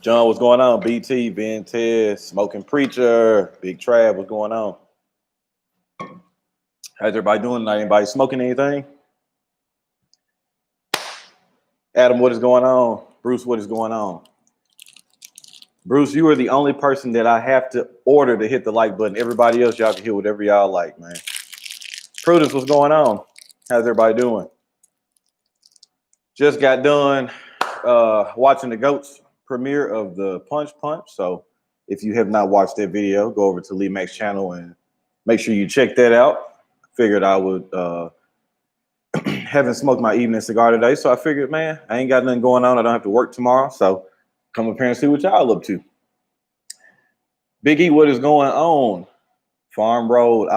John, what's going on? BT, Ben, Ted, Smoking Preacher, Big Trav, what's going on? How's everybody doing tonight? Anybody smoking anything? Adam, what is going on? Bruce, what is going on? Bruce, you are the only person that I have to order to hit the like button. Everybody else, y'all can hit whatever y'all like, man. Prudence, what's going on? How's everybody doing? Just got done watching the GOAT's premiere of the Punch. So if you have not watched that video, go over to Lee Mac's channel and make sure you check that out. Figured I would haven't smoked my evening cigar today, so I figured, man, I ain't got nothing going on. I don't have to work tomorrow, so come up here and see what y'all up to. Big E, what is going on? Farm Road.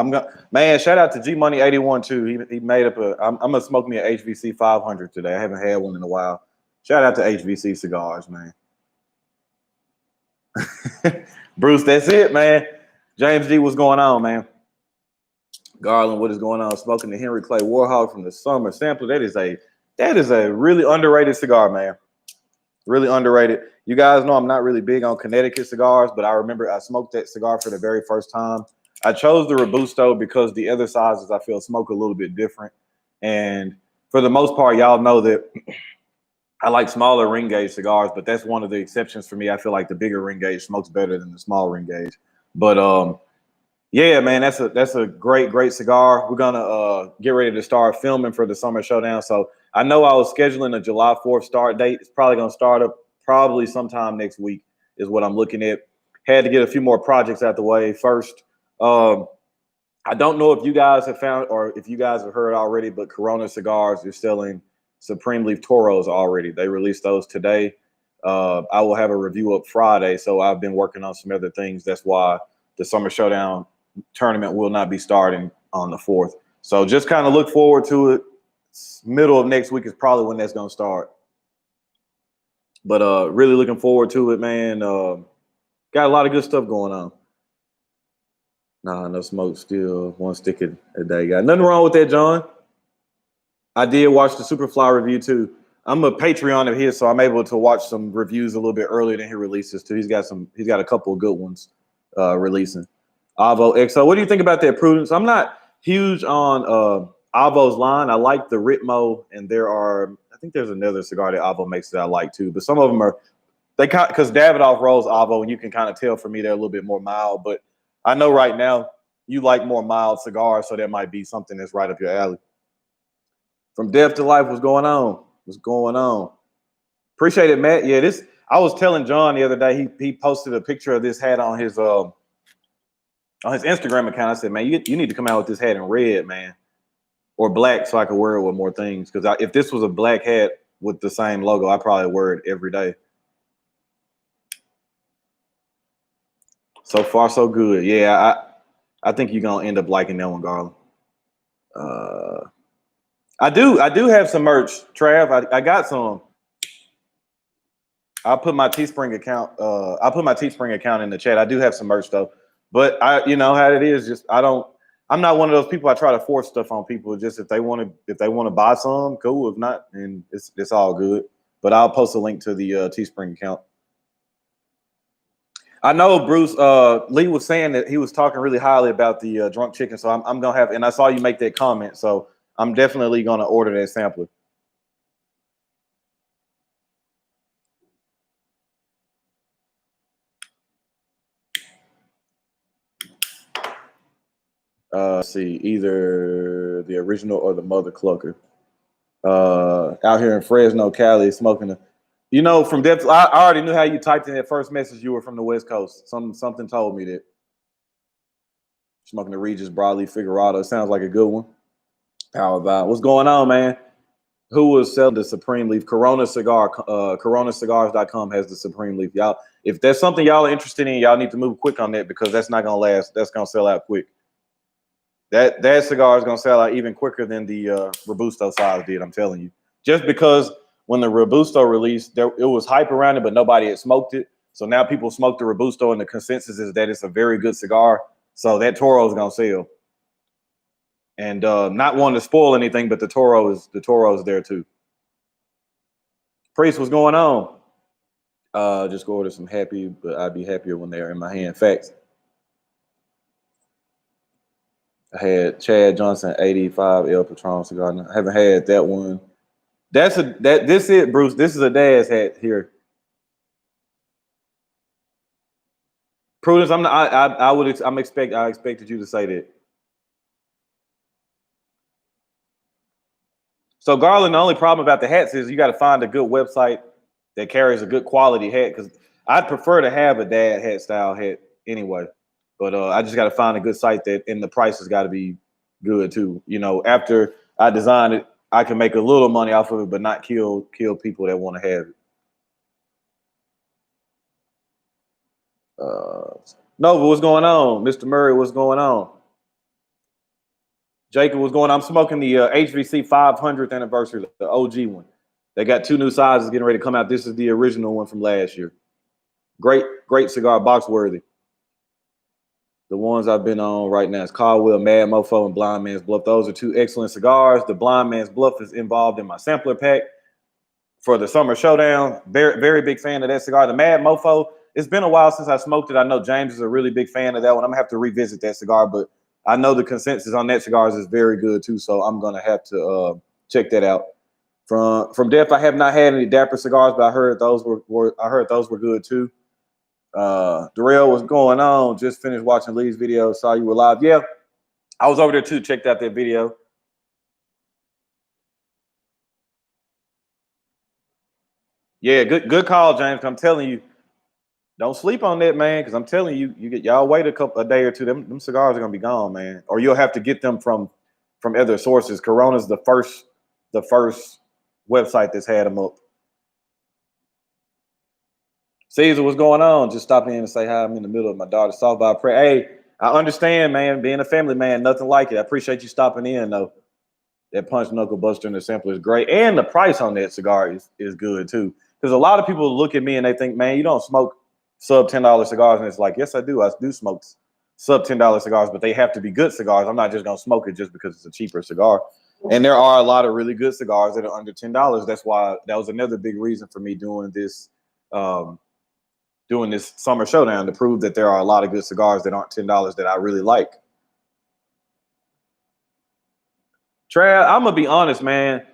Man, shout out to G Money 81 too. He made up I'm gonna smoke me an HVC 500 today. I haven't had one in a while. Shout out to HVC cigars, man. Bruce, that's it, man. James D, what's going on, man? Garland, what is going on? Smoking the Henry Clay Warhawk from the summer sampler. That is a really underrated cigar, man. Really underrated. You guys know I'm not really big on Connecticut cigars, but I remember I smoked that cigar for the very first time. I chose the Robusto because the other sizes I feel smoke a little bit different. And for the most part, y'all know that I like smaller ring gauge cigars, but that's one of the exceptions for me. I feel like the bigger ring gauge smokes better than the small ring gauge. But yeah, man, that's a great cigar. We're gonna get ready to start filming for the summer showdown. So I know I was scheduling a July 4th start date. It's probably gonna start up probably sometime next week is what I'm looking at. Had to get a few more projects out the way first. I don't know if you guys have found or if you guys have heard already, but Corona Cigars is selling Supreme Leaf Toros already. They released those today. I will have a review up Friday, so I've been working on some other things. That's why the Summer Showdown tournament will not be starting on the 4th. So just kind of look forward to it. Middle of next week is probably when that's going to start. But really looking forward to it, man. Got a lot of good stuff going on. Nah, no smoke, still one stick a day. Got nothing wrong with that, John. I did watch the Superfly review too. I'm a Patreon of his, so I'm able to watch some reviews a little bit earlier than he releases too. He's got a couple of good ones releasing. Avo XO. What do you think about that, Prudence? I'm not huge on Avo's line. I like the Ritmo, and I think there's another cigar that Avo makes that I like too. But some of them because Davidoff rolls Avo, and you can kind of tell for me they're a little bit more mild. But I know right now you like more mild cigars, so that might be something that's right up your alley. From Death to Life, what's going on? What's going on? Appreciate it, Matt. Yeah, I was telling John the other day, he posted a picture of this hat on his Instagram account. I said, man, you need to come out with this hat in red, man, or black, so I could wear it with more things. Because if this was a black hat with the same logo, I probably wear it every day. So far, so good. Yeah, I think you're gonna end up liking that one, Garland. I do have some merch, Trav. I got some. I'll put my Teespring account. I'll put my Teespring account in the chat. I do have some merch though, but you know how it is. Just I'm not one of those people. I try to force stuff on people. Just if they want to buy some, cool. If not, then it's all good. But I'll post a link to the Teespring account. I know Bruce Lee was saying that he was talking really highly about the drunk chicken. So I'm gonna have, and I saw you make that comment. So I'm definitely gonna order that sampler. See, either the original or the Mother Clucker. Out here in Fresno, Cali, smoking from depth. I already knew how you typed in that first message. You were from the West Coast. Something told me that. Smoking the Regis Broadleaf Figurado. Sounds like a good one. How about what's going on, man? Who was selling the Supreme Leaf? Corona Cigar. CoronaCigars.com has the Supreme Leaf. Y'all, if there's something y'all are interested in, y'all need to move quick on that because that's not gonna last. That's gonna sell out quick. That cigar is gonna sell out even quicker than the Robusto size did. I'm telling you, just because when the Robusto released, it was hype around it, but nobody had smoked it. So now people smoke the Robusto, and the consensus is that it's a very good cigar. So that Toro is gonna sell. And not wanting to spoil anything, but the Toro is there too. Priest, what's going on? Just go order some happy, but I'd be happier when they're in my hand. Facts. I had Chad Johnson 85 El Patron cigar. I haven't had that one. This it, Bruce. This is a dad's hat here. Prudence, I expected you to say that. So Garland, the only problem about the hats is you got to find a good website that carries a good quality hat, because I'd prefer to have a dad hat style hat anyway. But I just got to find a good site that, and the price has got to be good too. You know, after I design it, I can make a little money off of it, but not kill people that want to have it. Nova, what's going on? Mr. Murray, what's going on? Jacob, what's going on? I'm smoking the HVC 500th anniversary, the OG one. They got 2 new sizes getting ready to come out. This is the original one from last year. Great cigar, box worthy. The ones I've been on right now is Caldwell, Mad Mofo, and Blind Man's Bluff. Those are 2 excellent cigars. The Blind Man's Bluff is involved in my sampler pack for the Summer Showdown. Very big fan of that cigar. The Mad Mofo, it's been a while since I smoked it. I know James is a really big fan of that one. I'm going to have to revisit that cigar, but I know the consensus on that cigars is very good too, so I'm going to have to check that out. From Def, I have not had any Dapper cigars, but I heard those were good too. Darrell, what's going on? Just finished watching Lee's video. Saw you were live. Yeah, I was over there too. Checked out that video. Yeah, good call, James. I'm telling you, don't sleep on that, man. Because I'm telling you, y'all wait a day or two. Them cigars are gonna be gone, man. Or you'll have to get them from other sources. Corona's the first website that's had them up. Caesar, what's going on? Just stop in and say hi. I'm in the middle of my daughter's softball prayer. Hey, I understand, man. Being a family man, nothing like it. I appreciate you stopping in, though. That Punch Knuckle Buster in the sampler is great. And the price on that cigar is good, too. Because a lot of people look at me and they think, man, you don't smoke sub $10 cigars. And it's like, yes, I do. I do smoke sub $10 cigars, but they have to be good cigars. I'm not just going to smoke it just because it's a cheaper cigar. And there are a lot of really good cigars that are under $10. That's why that was another big reason for me doing this Summer Showdown, to prove that there are a lot of good cigars that aren't $10 that I really like. Trav, I'm gonna be honest, man.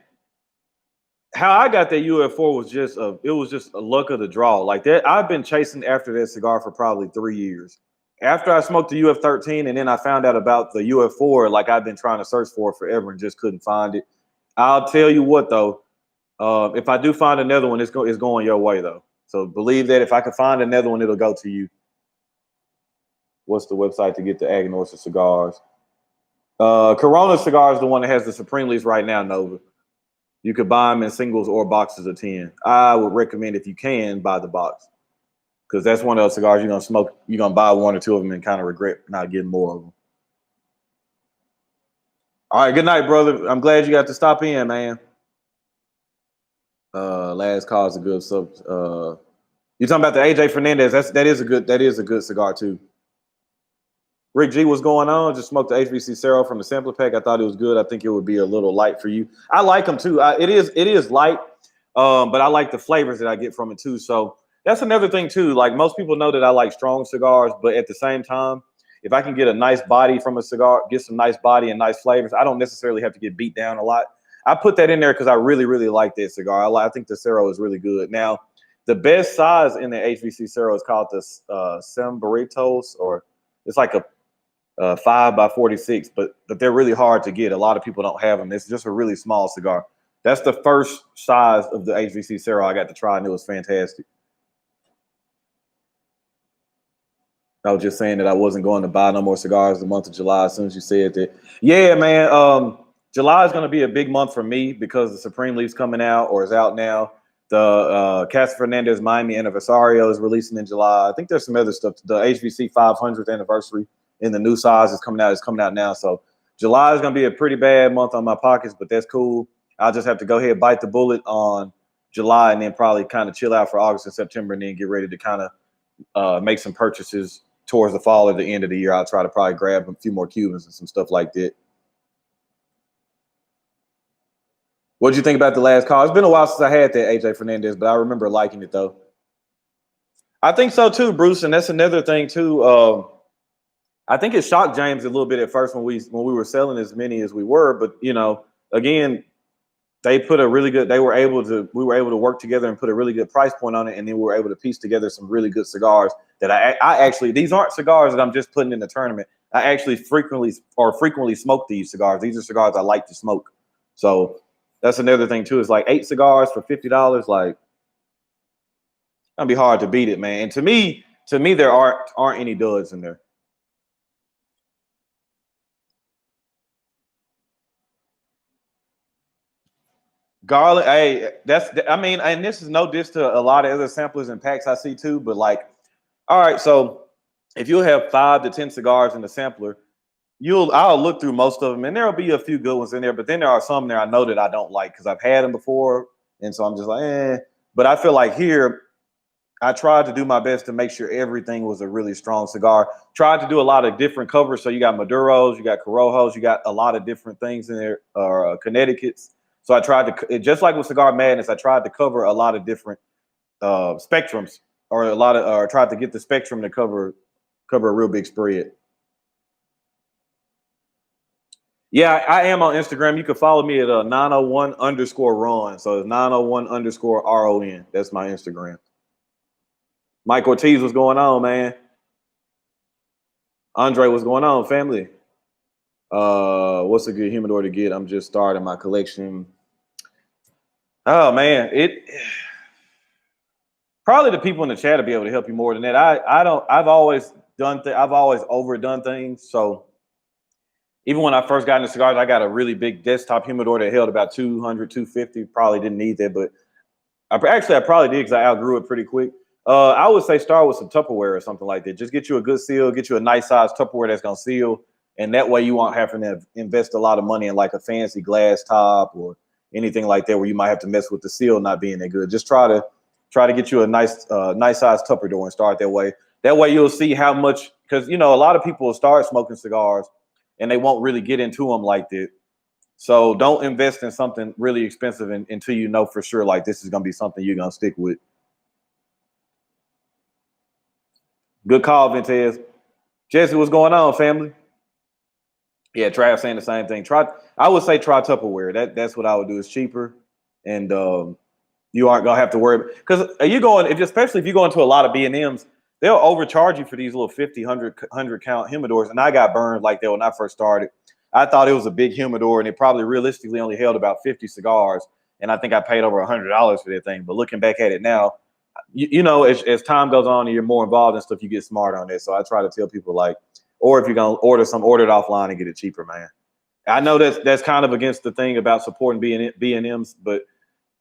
How I got that UF4 was just a luck of the draw. Like that, I've been chasing after that cigar for probably 3 years. After I smoked the UF13 and then I found out about the UF4, like I've been trying to search for it forever and just couldn't find it. I'll tell you what though, if I do find another one, it's going your way though. So believe that if I can find another one, it'll go to you. What's the website to get the Agnorsa cigars? Corona cigar is the one that has the Supreme Leafs right now, Nova. You could buy them in singles or boxes of 10. I would recommend, if you can, buy the box, because that's one of those cigars you're going to smoke. You're going to buy 1 or 2 of them and kind of regret not getting more of them. All right, good night, brother. I'm glad you got to stop in, man. Last call is a good sub. You're talking about the AJ Fernandez. That is a good cigar too. Rick G, what's going on? Just smoked the HBC Cero from the sampler pack. I thought it was good. I think it would be a little light for you. I like them too. It is light, but I like the flavors that I get from it too. So that's another thing too. Like most people know that I like strong cigars, but at the same time, if I can get a nice body from a cigar, get some nice body and nice flavors, I don't necessarily have to get beat down a lot. I put that in there because I really like that cigar. I think the Cero is really good. Now, the best size in the HVC Cero is called the Sembaritos, or it's like a 5x46, but they're really hard to get. A lot of people don't have them. It's just a really small cigar. That's the first size of the HVC Cero I got to try, and it was fantastic. I was just saying that I wasn't going to buy no more cigars the month of July as soon as you said that. Yeah, man. July is going to be a big month for me because the Supreme Leaf's coming out or is out now. The Casa Fernandez Miami Anniversario is releasing in July. I think there's some other stuff. The HVC 500th anniversary in the new size is coming out. It's coming out now. So July is going to be a pretty bad month on my pockets, but that's cool. I'll just have to go ahead, bite the bullet on July, and then probably kind of chill out for August and September, and then get ready to kind of make some purchases towards the fall or the end of the year. I'll try to probably grab a few more Cubans and some stuff like that. What did you think about the last call? It's been a while since I had that AJ Fernandez, but I remember liking it though. I think so too, Bruce, and that's another thing too. I think it shocked James a little bit at first when we were selling as many as we were, but you know, again, they put a really good. We were able to work together and put a really good price point on it, and then we were able to piece together some really good cigars that I actually, these aren't cigars that I'm just putting in the tournament. I actually frequently smoke these cigars. These are cigars I like to smoke. So that's another thing too. Is like 8 cigars for $50. Like, it's gonna be hard to beat it, man. And to me, there aren't any duds in there. Garlic, hey, I mean, and this is no diss to a lot of other samplers and packs I see too, but like, all right, so if you have 5 to 10 cigars in the sampler, I'll look through most of them, and there'll be a few good ones in there, but then there are some there I know that I don't like because I've had them before, and so I'm just like, eh. But I feel like here, I tried to do my best to make sure everything was a really strong cigar. Tried to do a lot of different covers, so you got Maduros, you got Corojos, you got a lot of different things in there, Connecticut's. So I tried to, just like with Cigar Madness, I tried to cover a lot of different spectrums, or tried to get the spectrum to cover a real big spread. Yeah, I am on Instagram. You can follow me at 901_Ron. So it's 901_RON. That's my Instagram. Mike Ortiz, what's going on, man? Andre, what's going on, family? What's a good humidor to get? I'm just starting my collection. Oh man, it probably the people in the chat will be able to help you more than that. I've always overdone things. So even when I first got into cigars, I got a really big desktop humidor that held about 200, 250. Probably didn't need that, but I probably did because I outgrew it pretty quick. I would say start with some Tupperware or something like that. Just get you a good seal, get you a nice size Tupperware that's gonna seal, and that way you won't have to invest a lot of money in like a fancy glass top or anything like that where you might have to mess with the seal not being that good. Just try to get you a nice size Tupperware and start that way. That way you'll see how much, because you know a lot of people will start smoking cigars and they won't really get into them like that. So don't invest in something really expensive until you know for sure like this is gonna be something you're gonna stick with. Good call, Vintez. Jesse, what's going on, family? Yeah, Trav saying the same thing. I would say try Tupperware. That's what I would do. It's cheaper, and you aren't gonna have to worry because especially if you go into a lot of B&Ms, they'll overcharge you for these little 50, 100 count humidors. And I got burned like that when I first started. I thought it was a big humidor, and it probably realistically only held about 50 cigars, and I think I paid over $100 for that thing. But looking back at it now, you know, as time goes on and you're more involved in stuff, you get smarter on this. So I try to tell people like, or if you're gonna order it offline and get it cheaper, man. I know that's kind of against the thing about supporting B&Ms, but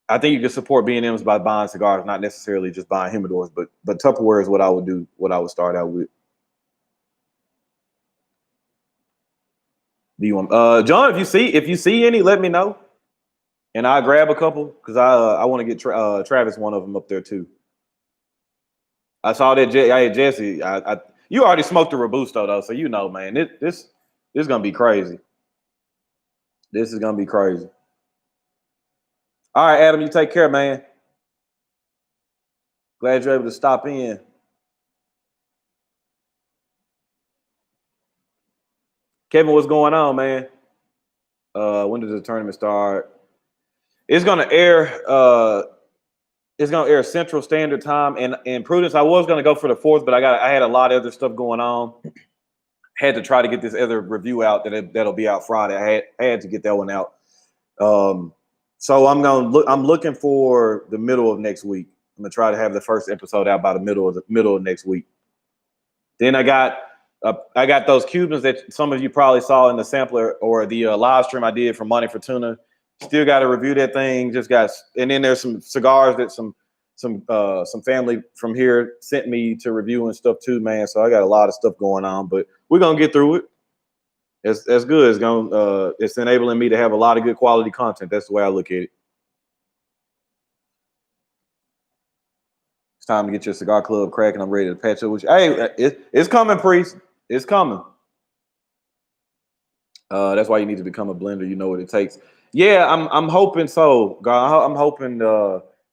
I think you can support B&Ms by buying cigars, not necessarily just buying humidors. But Tupperware is what I would do, what I would start out with. Do you want John? If you see any, let me know, and I'll grab a couple because I want to get Travis one of them up there too. I saw that Jesse. You already smoked the Robusto though, so you know, man. This is gonna be crazy. This is gonna be crazy. All right, Adam, you take care, man. Glad you're able to stop in. Kevin, what's going on, man? When does the tournament start? It's gonna air. It's gonna air Central Standard Time. And Prudence, I was gonna go for the 4th, but I had a lot of other stuff going on. Had to try to get this other review out that'll be out Friday. I had to get that one out. So I'm looking for the middle of next week. I'm gonna try to have the first episode out by the middle of next week. Then I got those Cubans that some of you probably saw in the sampler or the live stream I did from Money for Tuna. Still got to review that thing. And then there's some cigars that some family from here sent me to review and stuff too, man. So I got a lot of stuff going on, but we're gonna get through it. That's good. It's enabling me to have a lot of good quality content. That's the way I look at it. It's time to get your cigar club cracking. I'm ready to patch up with you. Hey, it's coming, Priest. It's coming. That's why you need to become a blender. You know what it takes. Yeah, I'm hoping so. God, I'm hoping.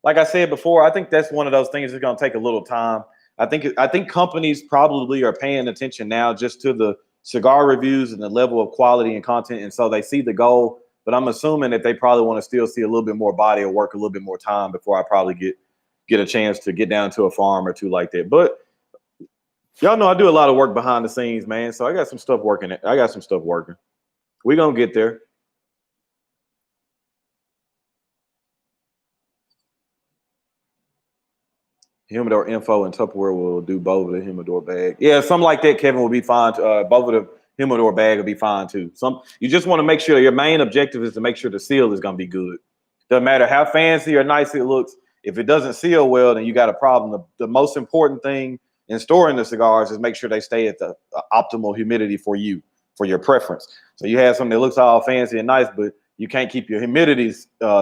Like I said before, I think that's one of those things that's gonna take a little time. I think companies probably are paying attention now just to the cigar reviews and the level of quality and content, and so they see the goal. But I'm assuming that they probably want to still see a little bit more body of work, a little bit more time before I probably get a chance to get down to a farm or two like that. But y'all know I do a lot of work behind the scenes, man. So I got some stuff working. I got some stuff working. We're gonna get there. Humidor info and Tupperware will do both of the humidor bag. Yeah, something like that, Kevin, will be fine. Both of the humidor bag will be fine too. You just want to make sure your main objective is to make sure the seal is going to be good. Doesn't matter how fancy or nice it looks. If it doesn't seal well, then you got a problem. The most important thing in storing the cigars is make sure they stay at the optimal humidity for you, for your preference. So you have something that looks all fancy and nice, but you can't keep your humidity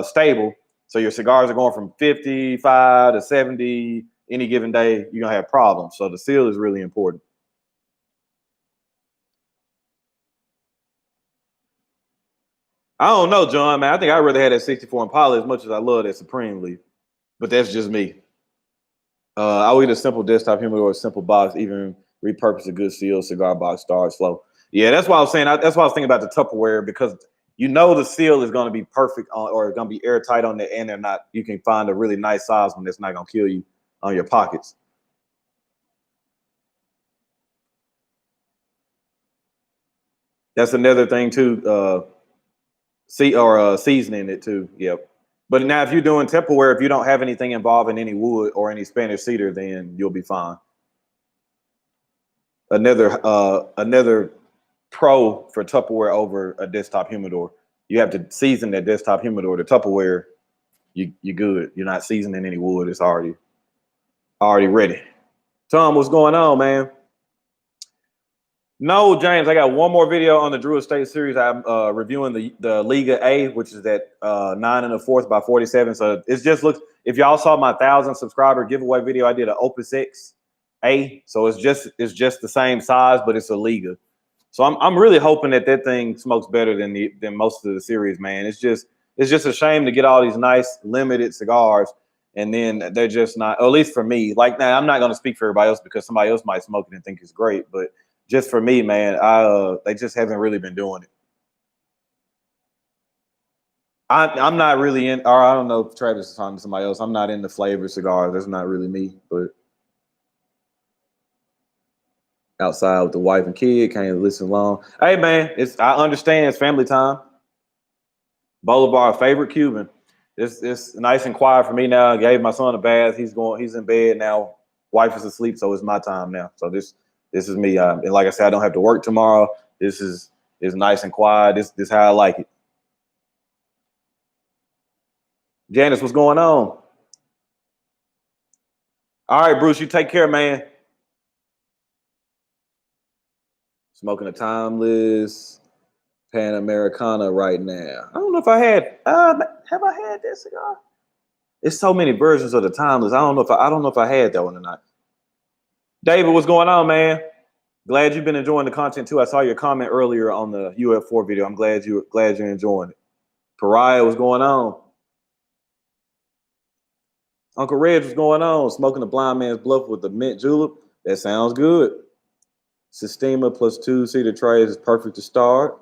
stable. So your cigars are going from 55 to 70 any given day, you're gonna have problems. So the seal is really important. I don't know, John, man. I think I'd rather have that 64 Impala as much as I love that Supreme Leaf. But that's just me. I'll eat a simple desktop humidor or a simple box, even repurpose a good seal cigar box, start slow. Yeah, that's why I was saying. That's why I was thinking about the Tupperware, because you know the seal is going to be perfect on, or going to be airtight on the end. They're not. You can find a really nice size one that's not going to kill you on your pockets. That's another thing too. Seasoning it too. Yep. But now, if you're doing Tupperware, if you don't have anything involving any wood or any Spanish cedar, then you'll be fine. Another pro for Tupperware over a desktop humidor. You have to season that desktop humidor. The Tupperware, you're good. You're not seasoning any wood. It's already ready. Tom, what's going on, man? No, James, I got one more video on the Drew Estate series. I'm reviewing the Liga A, which is at 9 1/4 by 47. So it just looks, if y'all saw my 1,000 subscriber giveaway video, I did an Opus X A. So it's just the same size, but it's a Liga. So I'm really hoping that thing smokes better than most of the series, man. It's just a shame to get all these nice limited cigars and then they're just not, or at least for me. Like, now I'm not going to speak for everybody else because somebody else might smoke it and think it's great, but just for me, man, they just haven't really been doing it. I'm not really in, or I don't know if Travis is talking to somebody else. I'm not in the flavor cigars. That's not really me, but outside with the wife and kid, can't listen long. Hey, man, I understand it's family time. Boulevard, favorite Cuban. It's nice and quiet for me now. I gave my son a bath. He's in bed now. Wife is asleep, so it's my time now. So this is me. And like I said, I don't have to work tomorrow. This is nice and quiet. This is how I like it. Janice, what's going on? All right, Bruce, you take care, man. Smoking a timeless Panamericana right now. I don't know if I had. Have I had that cigar? It's so many versions of the timeless. I don't know if I had that one or not. David, what's going on, man? Glad you've been enjoying the content too. I saw your comment earlier on the UF4 video. I'm glad you're enjoying it. Pariah, what's going on? Uncle Reg, what's going on? Smoking the blind man's bluff with the mint julep. That sounds good. Sistema plus 2 cedar trays is perfect to start.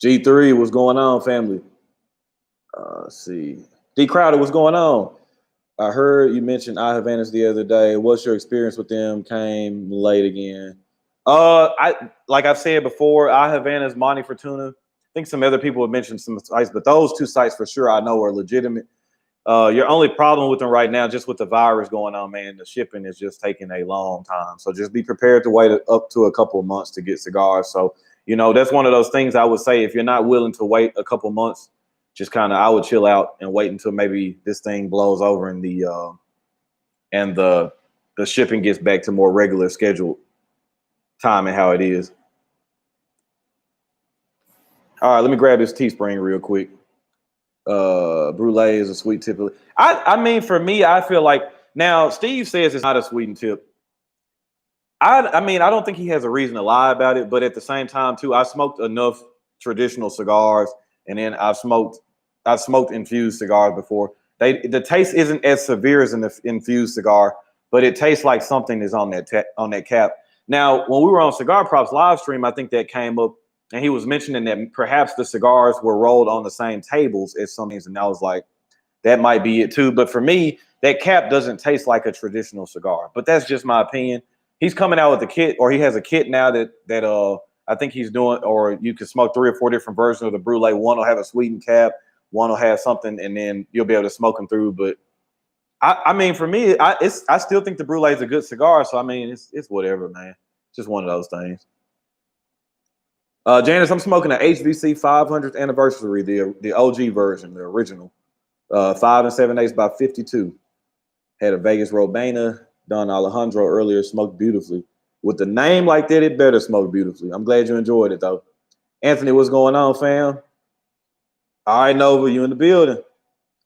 G3, what's going on, family? Let's see. D Crowder, what's going on? I heard you mentioned I Havanas the other day. What's your experience with them? Came late again. Like I've said before, I Havanas, Monte Fortuna. I think some other people have mentioned some sites, but those two sites for sure I know are legitimate. Your only problem with them right now, just with the virus going on, man, the shipping is just taking a long time. So just be prepared to wait up to a couple of months to get cigars. So, that's one of those things I would say, if you're not willing to wait a couple of months, just I would chill out and wait until maybe this thing blows over and the shipping gets back to more regular scheduled time and how it is. All right, let me grab this Teespring real quick. Brulee is a sweet tip. I mean, for me, I feel like, now Steve says it's not a sweetened tip. I mean, I don't think he has a reason to lie about it, but at the same time too, I smoked enough traditional cigars, and then I've smoked infused cigars before. The taste isn't as severe as an infused cigar, but it tastes like something is on that cap. Now, when we were on Cigar Props live stream, I think that came up, and he was mentioning that perhaps the cigars were rolled on the same tables as some things, and I was like, that might be it too. But for me, that cap doesn't taste like a traditional cigar. But that's just my opinion. He's coming out with a kit, or he has a kit now that I think he's doing, or you can smoke 3 or 4 different versions of the Brulee. One will have a sweetened cap, one will have something, and then you'll be able to smoke them through. But I mean, for me, I still think the Brulee is a good cigar. So I mean, it's whatever, man. It's just one of those things. Janice, I'm smoking an HVC 500th anniversary, the OG version, the original. 5 7/8 by 52. Had a Vegas Robana, Don Alejandro earlier, smoked beautifully. With the name like that, it better smoke beautifully. I'm glad you enjoyed it, though. Anthony, what's going on, fam? All right, Nova, you in the building.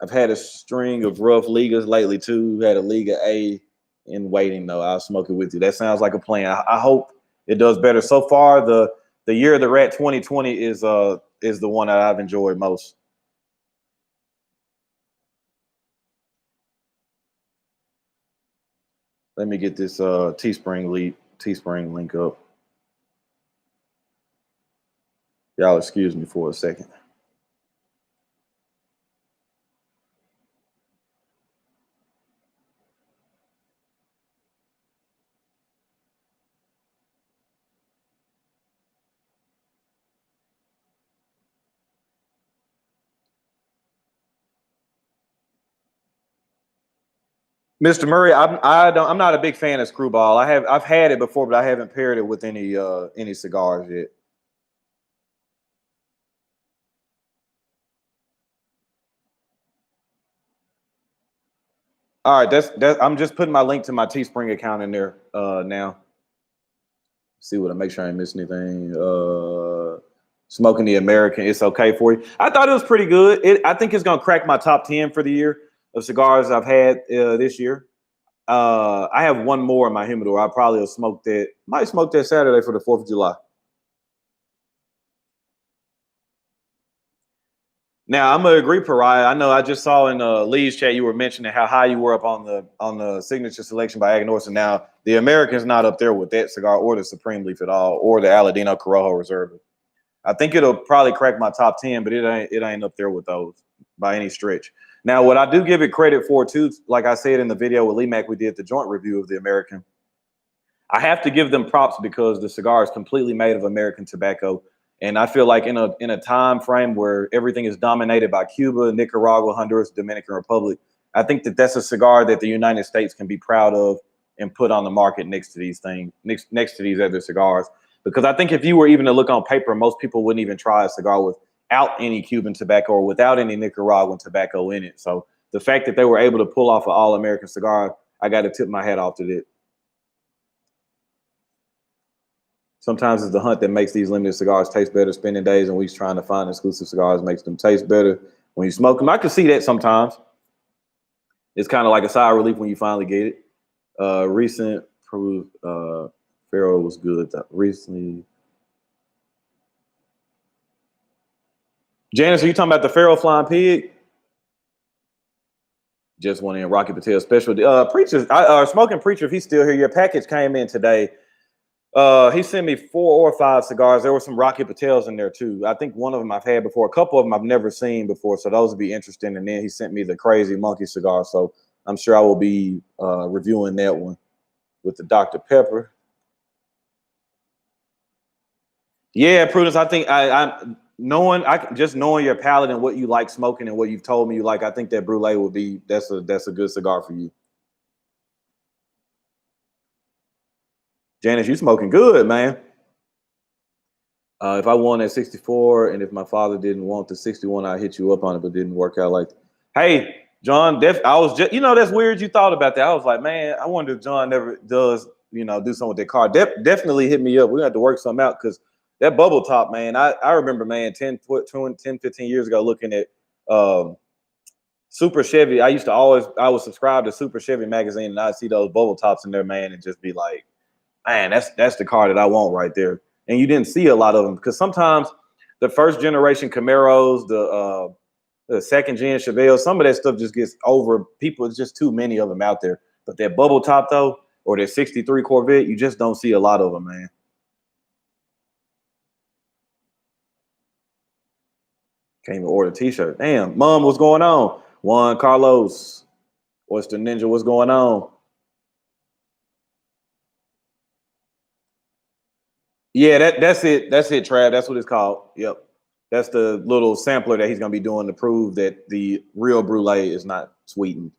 I've had a string of rough Ligas lately, too. Had a Liga A in waiting, though. I'll smoke it with you. That sounds like a plan. I hope it does better. So far, the year of the rat 2020 is the one that I've enjoyed most. Let me get this Teespring link up. Y'all excuse me for a second. Mr. Murray, I'm not a big fan of Screwball. I've had it before, but I haven't paired it with any cigars yet. All right, that's I'm just putting my link to my Teespring account in there now. See what I make sure I ain't miss anything. Smoking the American, it's okay for you. I thought it was pretty good. I think it's gonna crack my top 10 for the year of cigars I've had this year. I have one more in my humidor. I probably will smoke that. Might smoke that Saturday for the 4th of July. Now I'm gonna agree, Pariah. I know I just saw in Lee's chat you were mentioning how high you were up on the signature selection by Agnorsa. And now the American's not up there with that cigar or the Supreme Leaf at all, or the Aladino Corojo Reserve. I think it'll probably crack my top 10, but it ain't up there with those by any stretch. Now, what I do give it credit for too, like I said in the video with Lee Mack, we did the joint review of the American. I have to give them props because the cigar is completely made of American tobacco. And I feel like in a time frame where everything is dominated by Cuba, Nicaragua, Honduras, Dominican Republic, I think that's a cigar that the United States can be proud of and put on the market next to these things, next to these other cigars. Because I think if you were even to look on paper, most people wouldn't even try a cigar without any Cuban tobacco or without any Nicaraguan tobacco in it. So the fact that they were able to pull off an all-American cigar, I got to tip my hat off to that. Sometimes it's the hunt that makes these limited cigars taste better. Spending days and weeks trying to find exclusive cigars makes them taste better when you smoke them. I can see that sometimes. It's kind of like a sigh of relief when you finally get it. Recent proof, Pharaoh was good. Recently. Janice, are you talking about the Pharaoh Flying Pig? Just went in Rocky Patel special. Preacher, Smoking Preacher, if he's still here, your package came in today. He sent me 4 or 5 cigars. There were some Rocky Patels in there too. I think one of them I've had before. A couple of them I've never seen before, so those would be interesting. And then he sent me the Crazy Monkey cigar, so I'm sure I will be reviewing that one with the Dr. Pepper. Yeah, Prudence. I think just knowing your palate and what you like smoking and what you've told me you like, I think that Brulee will be that's a good cigar for you. Janice, you smoking good, man. If I won at 64 and if my father didn't want the 61, I'd hit you up on it, but didn't work out like that. Hey, John, I was just, that's weird you thought about that. I was like, man, I wonder if John never does, do something with that car. Definitely hit me up. We're going to have to work something out because that bubble top, man, I remember, man, 10, 15 years ago looking at Super Chevy. I was subscribed to Super Chevy magazine and I'd see those bubble tops in there, man, and just be like, man, that's the car that I want right there. And you didn't see a lot of them because sometimes the first generation Camaros, the second gen Chevelle. Some of that stuff just gets over people. It's just too many of them out there. But that bubble top though, or that 63 Corvette, you just don't see a lot of them, man. Can't even order a t-shirt. Damn, Mom, what's going on? Juan Carlos, what's the ninja? What's going on? Yeah, that's it. That's it, Trav. That's what it's called. Yep. That's the little sampler that he's gonna be doing to prove that the real brulee is not sweetened.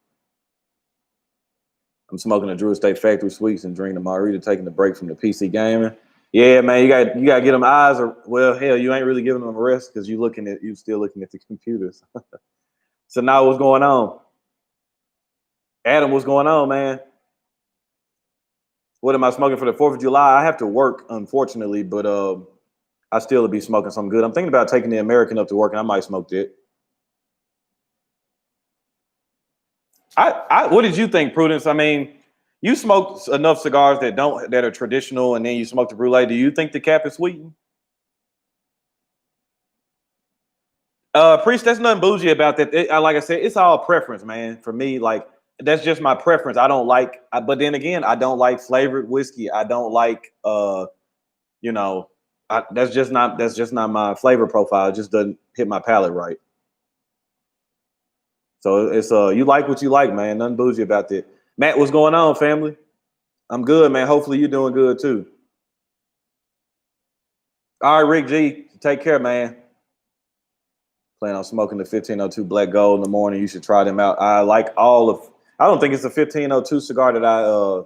I'm smoking a Drew Estate Factory Sweets and drinking a margarita, taking the break from the PC gaming. Yeah, man, you got to get them eyes. Or well, hell, you ain't really giving them a rest because you still looking at the computers. So now what's going on? Adam, what's going on, man? What am I smoking for the 4th of July? I have to work, unfortunately, but I still be smoking something good. I'm thinking about taking the American up to work, and I might smoke it. What did you think, Prudence? I mean, you smoked enough cigars that are traditional, and then you smoked the brulee. Do you think the cap is sweetened? Priest, there's nothing bougie about that. Like I said, it's all preference, man. For me, like that's just my preference. I don't like, but then again, I don't like flavored whiskey. I don't like, you know, that's just not my flavor profile. It just doesn't hit my palate right. So it's you like what you like, man. Nothing bougie about that. Matt, what's going on, family? I'm good, man. Hopefully you're doing good too. All right, Rick G, take care, man. Plan on smoking the 1502 Black Gold in the morning. You should try them out. I like all of. I don't think it's a 1502 cigar that I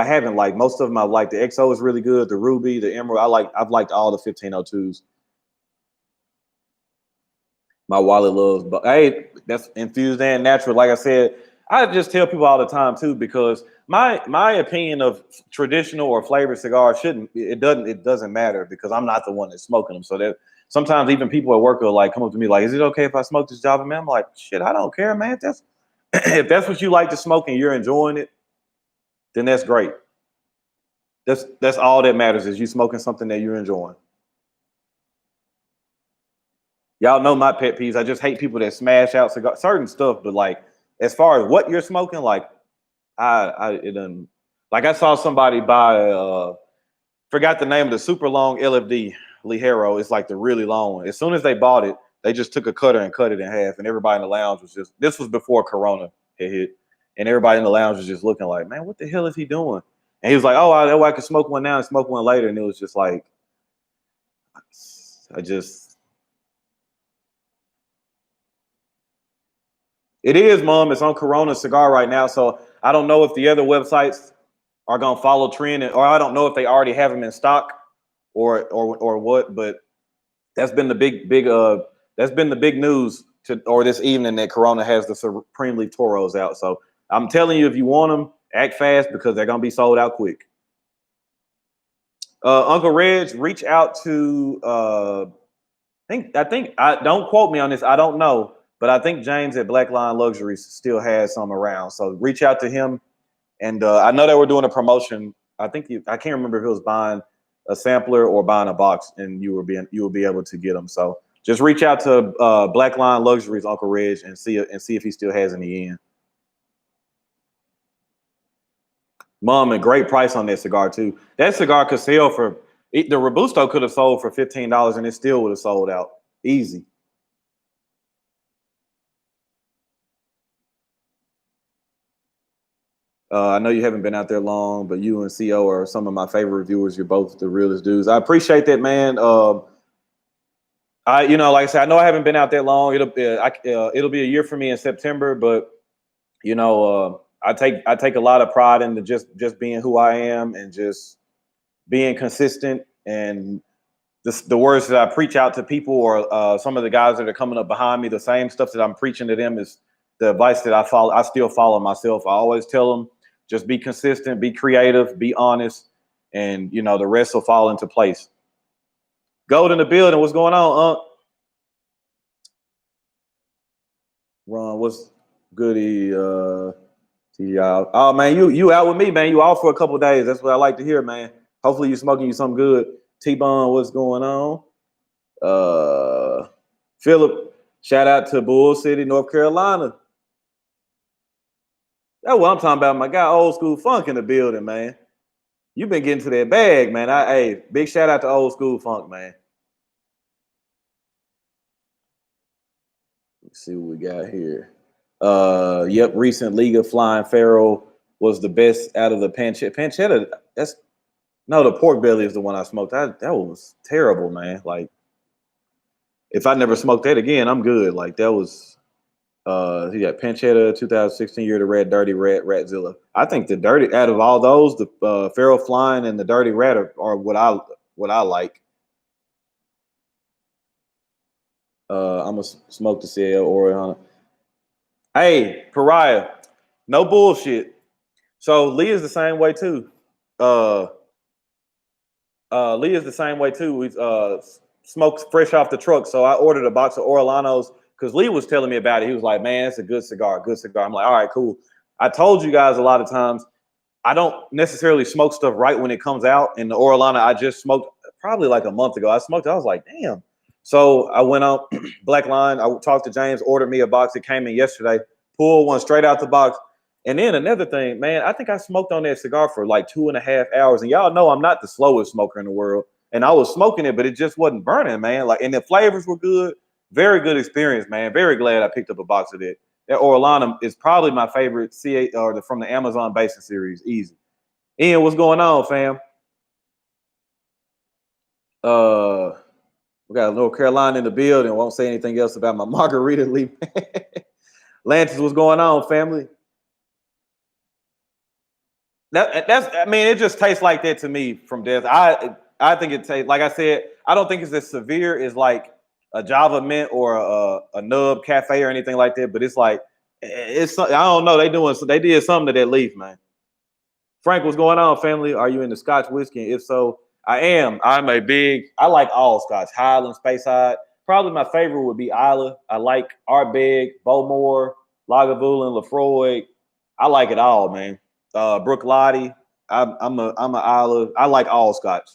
haven't liked. Most of them I like. The XO is really good. The Ruby, the Emerald. I've liked all the 1502s. My wallet loves, but hey, that's infused and natural. Like I said, I just tell people all the time too, because my opinion of traditional or flavored cigars it doesn't matter because I'm not the one that's smoking them. So that sometimes even people at work will like come up to me like, is it okay if I smoke this Java, man? I'm like, shit, I don't care, man. If that's what you like to smoke and you're enjoying it, then that's great. That's all that matters is you smoking something that you're enjoying. Y'all know my pet peeves. I just hate people that smash out certain stuff, but like as far as what you're smoking, like it doesn't. Like I saw somebody buy forgot the name of the super long LFD Ligero. It's like the really long one. As soon as they bought it, they just took a cutter and cut it in half, and everybody in the lounge was just. This was before Corona had hit, and everybody in the lounge was just looking like, man, what the hell is he doing? And he was like, oh, I can smoke one now and smoke one later, and it was just like, I just. It is, Mom. It's on Corona Cigar right now. So I don't know if the other websites are gonna follow trend, or I don't know if they already have them in stock, or what. But that's been the big news this evening that Corona has the Supreme Leaf Toros out. So I'm telling you, if you want them, act fast because they're gonna be sold out quick. Uncle Reg, reach out to I think don't quote me on this. I don't know. But I think James at Black Line Luxuries still has some around. So reach out to him. And I know they were doing a promotion. I can't remember if it was buying a sampler or buying a box, and you will be able to get them. So just reach out to Black Line Luxuries, Uncle Reg, and see if he still has any in. Mom, a great price on that cigar too. That cigar could sell the Robusto could have sold for $15 and it still would have sold out easy. I know you haven't been out there long, but you and CO are some of my favorite reviewers. You're both the realest dudes. I appreciate that, man. Like I said, I know I haven't been out that long. It'll be a year for me in September, but I take a lot of pride in just being who I am and just being consistent. And the words that I preach out to people or some of the guys that are coming up behind me, the same stuff that I'm preaching to them is the advice that I still follow myself. I always tell them, just be consistent, be creative, be honest, and the rest will fall into place. Gold in the building. What's going on, Ron, what's goody? To y'all. Oh man, you out with me, man. You out for a couple of days. That's what I like to hear, man. Hopefully you're smoking you something good. T-Bone, what's going on? Philip, Shout out to Bull City, North Carolina. That's what I'm talking about. My guy, Old School Funk in the building, man. You've been getting to that bag, man. Hey, big shout out to Old School Funk, man. Let's see what we got here. Yep, recent League of Flying Pharaoh was the best out of the pancetta. Pancetta, the pork belly is the one I smoked. That was terrible, man. Like, if I never smoked that again, I'm good. Like, that was he got pancetta, 2016 year, the red dirty rat, ratzilla. I think the dirty out of all those, the Pharaoh Flying and the dirty rat are what I like. I'm gonna smoke the CL Oriana. Hey, Pariah, no bullshit. So Lee is the same way too. Lee is the same way too. We smoked fresh off the truck. So I ordered a box of Orlanos because Lee was telling me about it. He was like, "Man, it's a good cigar, good cigar." I'm like, "All right, cool." I told you guys a lot of times I don't necessarily smoke stuff right when it comes out. And the Orlana I just smoked probably like a month ago. I smoked it. I was like, "Damn." So I went on Black Line. I talked to James, ordered me a box. It came in yesterday. Pulled one straight out the box. And then another thing, man, I think I smoked on that cigar for like 2.5 hours. And y'all know I'm not the slowest smoker in the world. And I was smoking it, but it just wasn't burning, man. Like, and the flavors were good. Very good experience, man. Very glad I picked up a box of that. That Orlana is probably my favorite C8 or from the Amazon Basin series. Easy. Ian, what's going on, fam? We got North Carolina in the building. Won't say anything else about my margarita leaf. Lantis, what's going on, family? I mean, it just tastes like that to me from death. I think it tastes, like I said, I don't think it's as severe as like a Java Mint or a Nub Cafe or anything like that. But it's like I don't know. They did something to that leaf, man. Frank, what's going on, family? Are you into Scotch whiskey? And if so, I am. I like all Scotch, Highland, Space Side. Probably my favorite would be Isla. I like Ardbeg, Bowmore, Lagavulin, Lafroy. I like it all, man. Brook Lottie. I'm a Isla. I like all Scotch.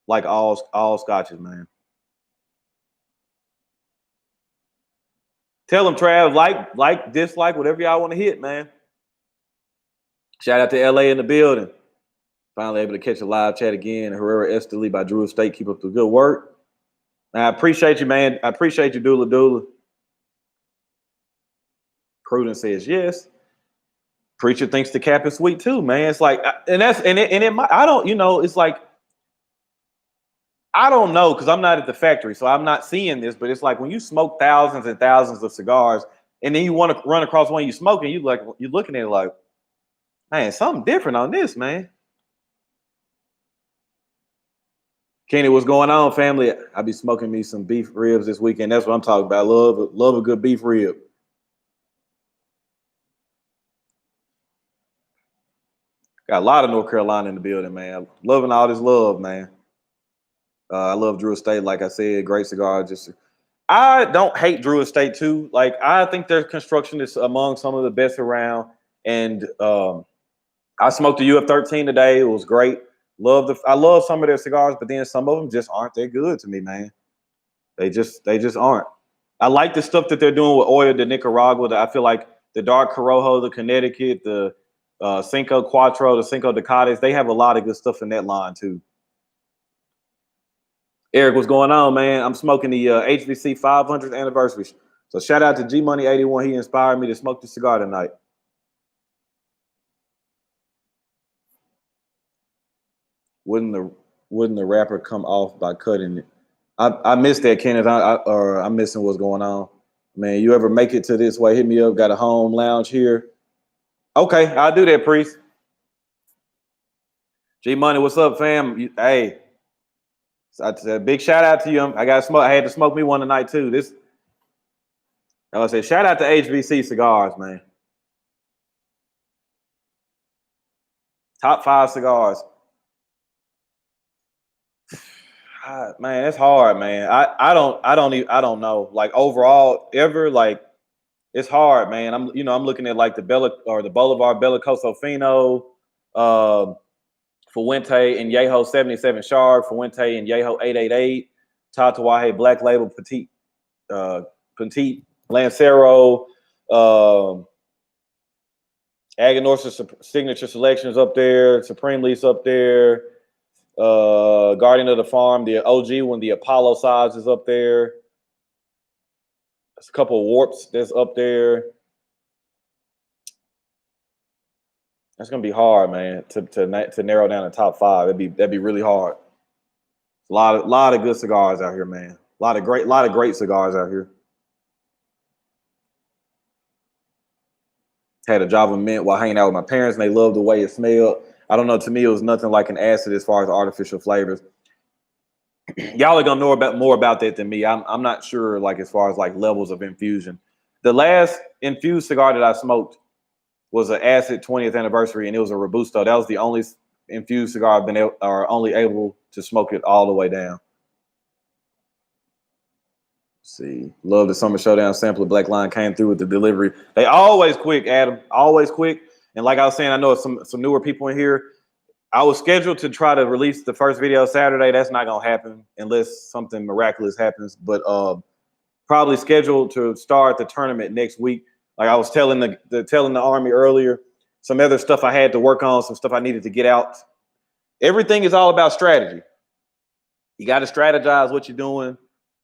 Like all Scotches, man. Tell them, Trav, like, dislike, whatever y'all want to hit, man. Shout out to LA in the building. Finally able to catch a live chat again. Herrera Esteli by Drew Estate. Keep up the good work. I appreciate you, man. I appreciate you, Dula Dula. Cruden says yes. Preacher thinks the cap is sweet too, man. It's like, I don't, it's like, I don't know because I'm not at the factory, so I'm not seeing this. But it's like when you smoke thousands and thousands of cigars, and then you want to run across one you smoking, you're looking at it like, man, something different on this, man. Kenny, what's going on, family? I'll be smoking me some beef ribs this weekend. That's what I'm talking about. Love a good beef rib. Got a lot of North Carolina in the building, man. Loving all this love, man. I love Drew Estate. Like I said, great cigar. I don't hate Drew Estate too. Like, I think their construction is among some of the best around. And I smoked the UF13 today. It was great. I love some of their cigars, but then some of them just aren't that good to me, man. They just aren't. I like the stuff that they're doing with Oil de Nicaragua. I feel like the Dark Corojo, the Connecticut, the Cinco Cuatro, the Cinco de Cádiz, they have a lot of good stuff in that line too. Eric, what's going on, man? I'm smoking the HVC 500th anniversary. So shout out to G Money 81. He inspired me to smoke the cigar tonight. Wouldn't the wrapper come off by cutting it? I missed that, Kenneth. I'm missing what's going on. Man, you ever make it to this way, hit me up. Got a home lounge here. Okay, I'll do that, Priest. G Money, what's up, fam? Hey, I said big shout out to you. I had to smoke me one tonight too. I was say shout out to HBC cigars, man. Top 5 cigars. Man, it's hard, man. I don't know. Like overall, ever, like, it's hard, man. I'm looking at like the Boulevard Bellicoso Fino, Fuente and Yeho 77 Shard, Fuente and Yeho 888, Tatawahe Black Label Petite Petite Lancero, Aganorsa Signature Selections up there, Supreme Lease up there, Guardian of the Farm, the OG one, the Apollo size is up there. There's a couple of warps that's up there. That's gonna be hard, man, to narrow down the top 5. That'd be really hard. A lot of good cigars out here, man. A lot of great cigars out here. Had a Java Mint while hanging out with my parents, and they loved the way it smelled. I don't know. To me, it was nothing like an acid as far as artificial flavors. Y'all are gonna know more about that than me. I'm not sure, like, as far as like levels of infusion. The last infused cigar that I smoked was an acid 20th anniversary, and it was a Robusto. That was the only infused cigar I've been only able to smoke it all the way down. Let's see, love the Summer Showdown sampler. Black Line came through with the delivery. They always quick, Adam. Always quick. And like I was saying, I know some newer people in here. I was scheduled to try to release the first video Saturday. That's not gonna happen unless something miraculous happens. But probably scheduled to start the tournament next week. Like I was telling the Army earlier, some other stuff I had to work on, some stuff I needed to get out. Everything is all about strategy. You got to strategize what you're doing.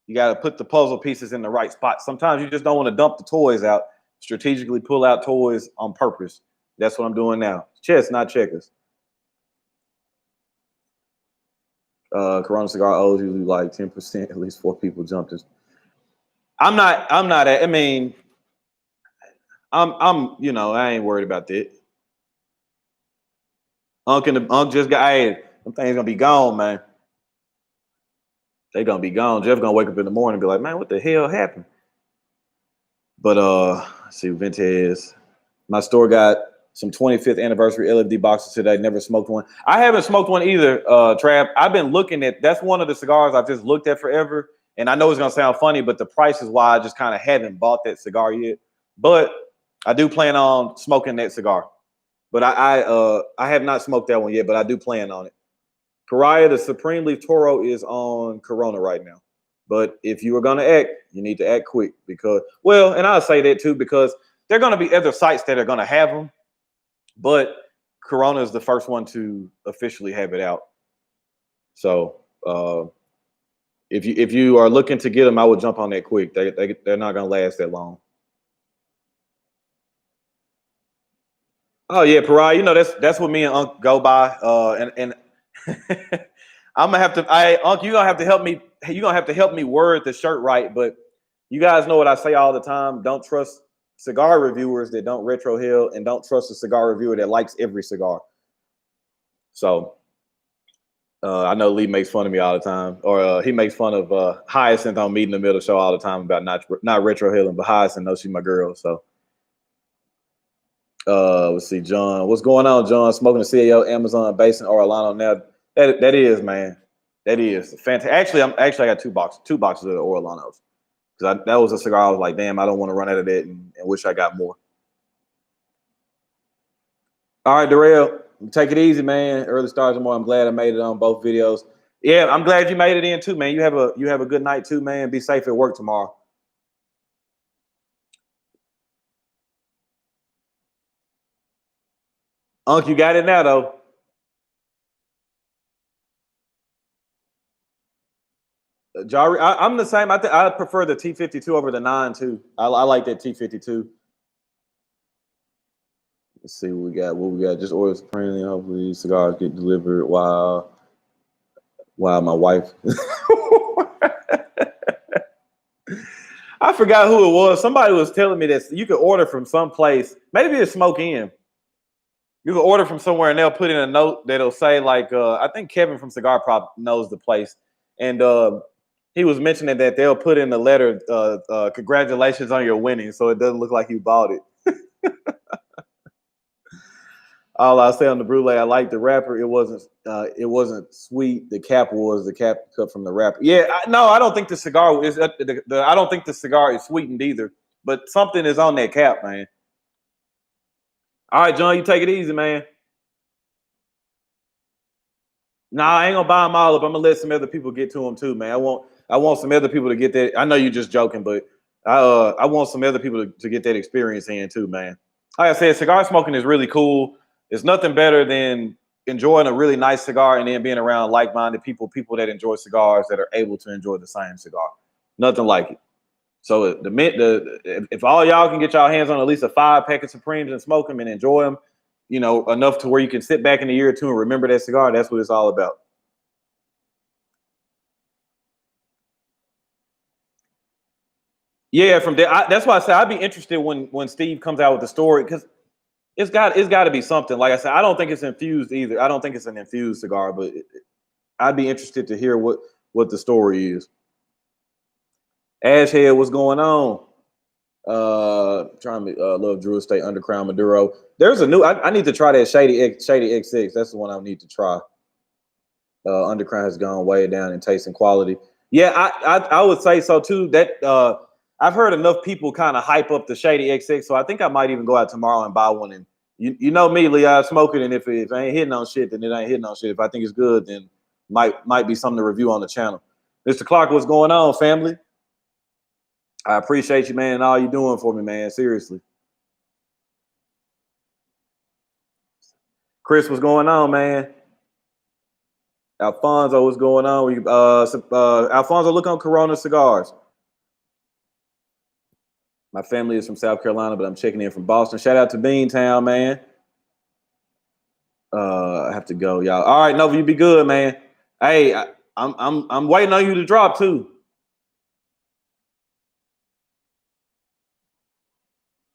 You got to put the puzzle pieces in the right spot. Sometimes you just don't want to dump the toys out. Strategically pull out toys on purpose. That's what I'm doing now. Chess, not checkers. Corona cigar O's usually like 10%. At least 4 people jumped us. I'm not. I mean, I'm. You know, I ain't worried about that. Unc just got. Hey, them things gonna be gone, man. They gonna be gone. Jeff gonna wake up in the morning and be like, man, what the hell happened? But let's see, Ventez. My store got some 25th anniversary LFD boxes today. Never smoked one. I haven't smoked one either, Trav. I've been looking at. That's one of the cigars I've just looked at forever. And I know it's gonna sound funny, but the price is why I just kind of haven't bought that cigar yet. But I do plan on smoking that cigar. But I have not smoked that one yet, but I do plan on it. Pariah, the Supreme Leaf Toro, is on Corona right now. But if you are going to act, you need to act quick because, well, and I'll say that too, because there are going to be other sites that are going to have them. But Corona is the first one to officially have it out. So if you are looking to get them, I would jump on that quick. They're not going to last that long. Oh yeah, Pariah. You know that's what me and Unc go by. And I'm gonna have to. Unc, you're gonna have to help me. You're gonna have to help me word the shirt right. But you guys know what I say all the time. Don't trust cigar reviewers that don't retro hill, and don't trust a cigar reviewer that likes every cigar. So I know Lee makes fun of me all the time, or he makes fun of Hyacinth on Meet in the Middle show all the time about not retro hilling, but Hyacinth knows she's my girl. So. Let's see, John. What's going on, John? Smoking a CAO, Amazon, Basin, or Orlando now. That is, man. That is fantastic. I got two boxes of the Orlanos. Because that was a cigar I was like, damn, I don't want to run out of that and wish I got more. All right, Darrell, take it easy, man. Early stars tomorrow. I'm glad I made it on both videos. Yeah, I'm glad you made it in too, man. You have a good night too, man. Be safe at work tomorrow. Unc, you got it now, though. Jari, I'm the same. I prefer the T52 over the 9 too. I like that T52. Let's see what we got. Just order Supreme. Hopefully cigars get delivered while my wife. I forgot who it was. Somebody was telling me that you could order from some place. Maybe it's Smoke Inn. You can order from somewhere and they'll put in a note that'll say like, I think Kevin from Cigar Prop knows the place. And he was mentioning that they'll put in the letter, congratulations on your winning. So it doesn't look like you bought it. All I say on the brulee, I like the wrapper. It wasn't sweet. The cap cut from the wrapper. Yeah, I don't think the cigar is. I don't think the cigar is sweetened either. But something is on that cap, man. All right, John, you take it easy, man. Nah, I ain't gonna buy them all up. I'm gonna let some other people get to them too, man. I want some other people to get that. I know you're just joking, but I want some other people to get that experience in too, man. Like I said, cigar smoking is really cool. It's nothing better than enjoying a really nice cigar and then being around like-minded people, people that enjoy cigars that are able to enjoy the same cigar. Nothing like it. So if all y'all can get y'all hands on at least a 5-pack of Supremes and smoke them and enjoy them, you know, enough to where you can sit back in a year or two and remember that cigar, that's what it's all about. Yeah, from there, that's why I say I'd be interested when Steve comes out with the story, because it's got to be something. Like I said, I don't think it's infused either. I don't think it's an infused cigar, but I'd be interested to hear what the story is. Ashhead, what's going on? Trying to love Drew Estate Undercrown Maduro. There's a new. I need to try that Shady X6. That's the one I need to try. Undercrown has gone way down in taste and quality. Yeah, I would say so too. That I've heard enough people kind of hype up the Shady X6, so I think I might even go out tomorrow and buy one. And you know me, Lee, I smoke it, and if I ain't hitting on shit, then it ain't hitting on shit. If I think it's good, then might be something to review on the channel. Mr. Clark, what's going on, family? I appreciate you, man, and all you doing for me, man. Seriously. Chris, what's going on, man? Alfonso, what's going on? Alfonso, look on Corona Cigars. My family is from South Carolina, but I'm checking in from Boston. Shout out to Beantown, man. I have to go, y'all. All right, Nova, you be good, man. Hey, I'm waiting on you to drop too.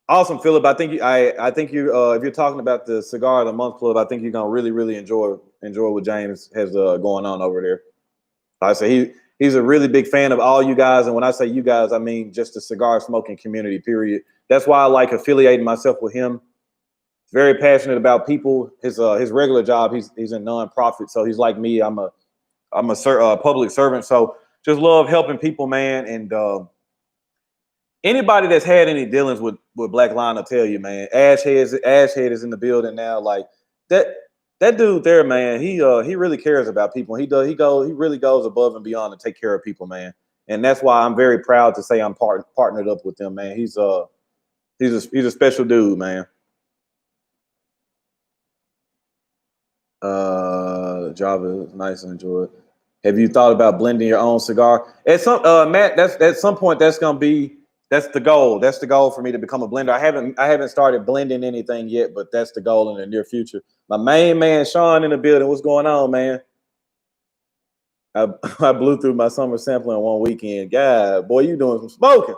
Awesome, Philip. I think you if you're talking about the Cigar of the Month Club, I think you're gonna really enjoy what James has going on over there. Like I say he's a really big fan of all you guys, and when I say you guys, I mean just the cigar smoking community. Period. That's why I like affiliating myself with him. He's very passionate about people. His regular job, he's a nonprofit, so he's like me. I'm a public servant, so just love helping people, man. And anybody that's had any dealings with Black Line will tell you, man. Ashhead is in the building now. Like that dude there, man. He really cares about people. He really goes above and beyond to take care of people, man. And that's why I'm very proud to say I'm partnered up with them, man. He's a special dude, man. Java is nice and enjoy it. Have you thought about blending your own cigar? At some Matt, that's at some point that's the goal. That's the goal for me to become a blender. I haven't started blending anything yet, but that's the goal in the near future. My main man Sean in the building. What's going on, man? I blew through my summer sample in one weekend. God, boy, you doing some smoking.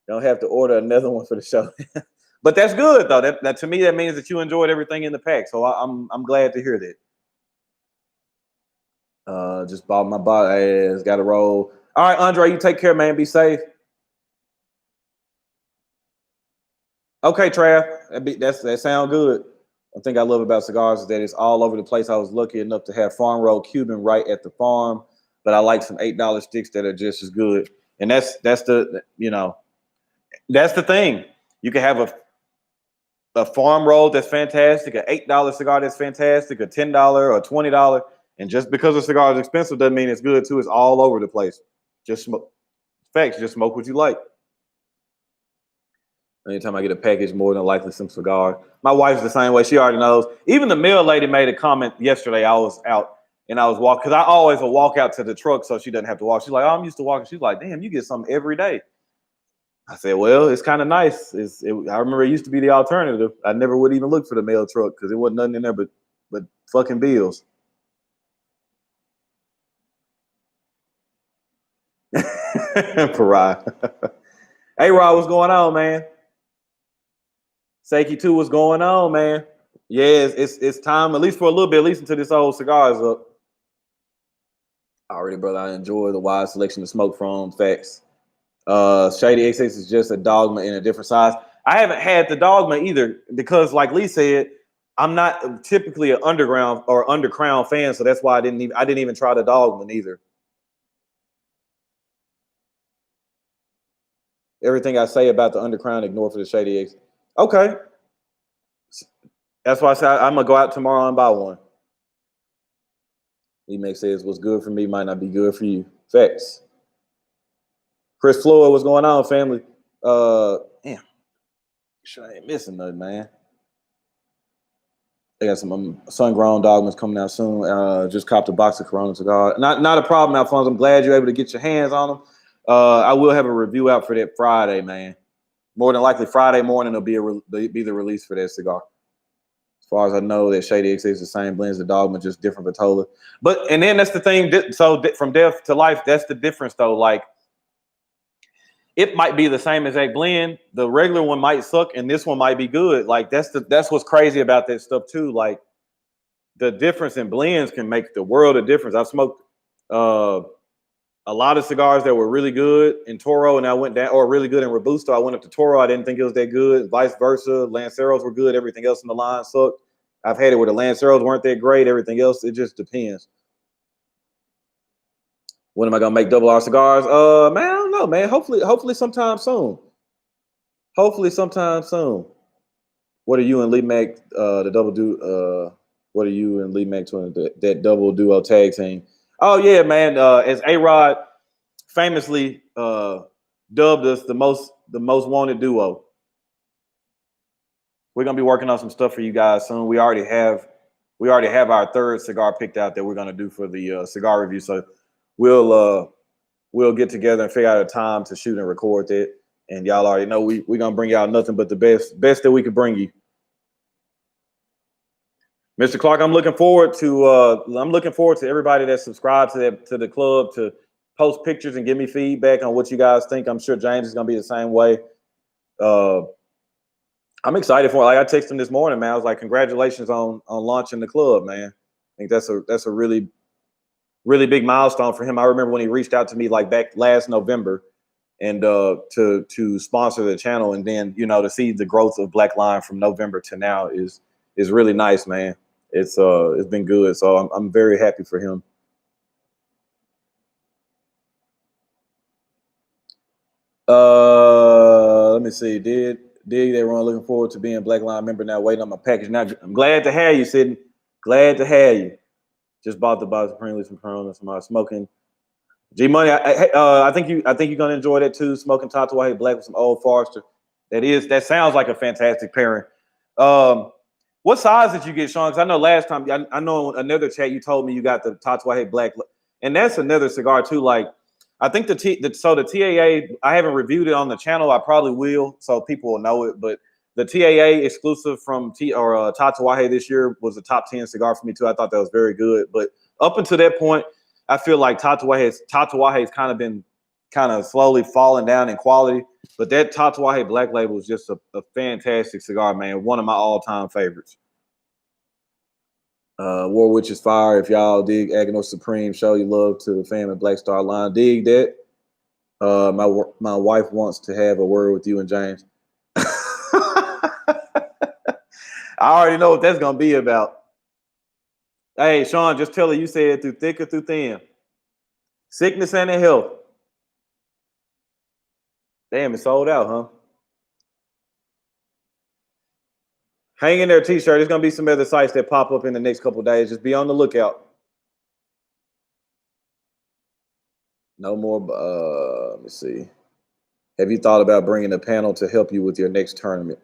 Don't have to order another one for the show. But that's good though. That to me that means that you enjoyed everything in the pack. So I'm glad to hear that. Just bought my ass, got to roll. All right, Andre, you take care, man. Be safe. Okay, Trav. That sound good. One thing I love about cigars is that it's all over the place. I was lucky enough to have farm rolled Cuban right at the farm, but I like some $8 sticks that are just as good. And that's the that's the thing. You can have a farm roll that's fantastic, an $8 cigar that's fantastic, a $10 or $20. And just because a cigar is expensive doesn't mean it's good too. It's all over the place. Just smoke. Facts. Just smoke what you like. Anytime I get a package, more than likely some cigar. My wife's the same way. She already knows. Even the mail lady made a comment yesterday. I was out and I was walking because I always will walk out to the truck so she doesn't have to walk. She's like, "Oh, I'm used to walking." She's like, "Damn, you get something every day." I said, "Well, it's kind of nice. I remember it used to be the alternative. I never would even look for the mail truck because it wasn't nothing in there but fucking bills." Pariah. Hey, Rod, what's going on, man? Seiki 2, what's going on, man? Yeah, it's time, at least for a little bit, at least until this old cigar is up. Already, brother, I enjoy the wide selection to smoke from. Facts. Shady X6 is just a dogma in a different size. I haven't had the dogma either because, like Lee said, I'm not typically an underground or undercrown fan, so that's why I didn't even try the dogma either. Everything I say about the undercrown, ignore for the Shady X. Okay. That's why I said I'm gonna go out tomorrow and buy one. E-Mac says what's good for me might not be good for you. Facts. Chris Floyd, what's going on, family? Damn, sure I ain't missing nothing, man. They got some sun-grown dogmas coming out soon. Just copped a box of Corona cigar. Not a problem, Alphonse. I'm glad you're able to get your hands on them. I will have a review out for that Friday, man. More than likely, Friday morning will be the release for that cigar. As far as I know, that Shady X is the same blends, the Dogma, just different vitola. And then that's the thing. So from death to life, that's the difference, though. Like, it might be the same exact blend. The regular one might suck, and this one might be good. Like, that's what's crazy about that stuff too. Like, the difference in blends can make the world of difference. I've smoked a lot of cigars that were really good in Toro, and I went down, or really good in Robusto. I went up to Toro. I didn't think it was that good. Vice versa. Lanceros were good. Everything else in the line sucked. I've had it where the Lanceros weren't that great. Everything else, it just depends. When am I gonna make double R cigars? Man, I don't know, man. Hopefully sometime soon. Hopefully sometime soon. What are you and Lee Mac the double do? What are you and Lee Mac doing that double duo tag team? Oh yeah, man. As A-Rod famously dubbed us the most wanted duo. We're gonna be working on some stuff for you guys soon. We already have our third cigar picked out that we're gonna do for the cigar review. So we'll get together and figure out a time to shoot and record that. And y'all already know we're gonna bring y'all nothing but the best that we could bring you. Mr. Clark, I'm looking forward to everybody that subscribed to the club to post pictures and give me feedback on what you guys think. I'm sure James is gonna be the same way. I'm excited for it. Like, I texted him this morning, man. I was like, congratulations on launching the club, man. I think that's a really, really big milestone for him. I remember when he reached out to me like back last November and to sponsor the channel, and then to see the growth of Black Line from November to now is really nice, man. It's been good. So I'm very happy for him. Let me see. Dig everyone looking forward to being Black Line member now, waiting on my package. Now I'm glad to have you, Sydney. Glad to have you. Just bought the box of Supreme from Corona. Somebody smoking. G Money, I think you're gonna enjoy that too. Smoking Tatuaje Black with some Old Forester. That sounds like a fantastic pairing. What size did you get, Sean? Because I know last time, I know another chat you told me you got the Tatuaje Black, and that's another cigar too. Like, I think the TAA, I haven't reviewed it on the channel. I probably will, so people will know it. But the TAA exclusive from Tatuaje this year was a top 10 cigar for me too. I thought that was very good. But up until that point, I feel like Tatuaje has kind of been slowly falling down in quality. But that Tatuaje Black Label is just a fantastic cigar, man. One of my all-time favorites. War Witch is fire. If y'all dig Agano Supreme, show your love to the fam at Black Star Line. Dig that. My wife wants to have a word with you and James. I already know what that's gonna be about. Hey, Sean, just tell her you said through thick or through thin. Sickness and health. Damn, it sold out, huh? Hang in there, T-shirt. There's gonna be some other sites that pop up in the next couple of days. Just be on the lookout. No more. Let me see. Have you thought about bringing a panel to help you with your next tournament?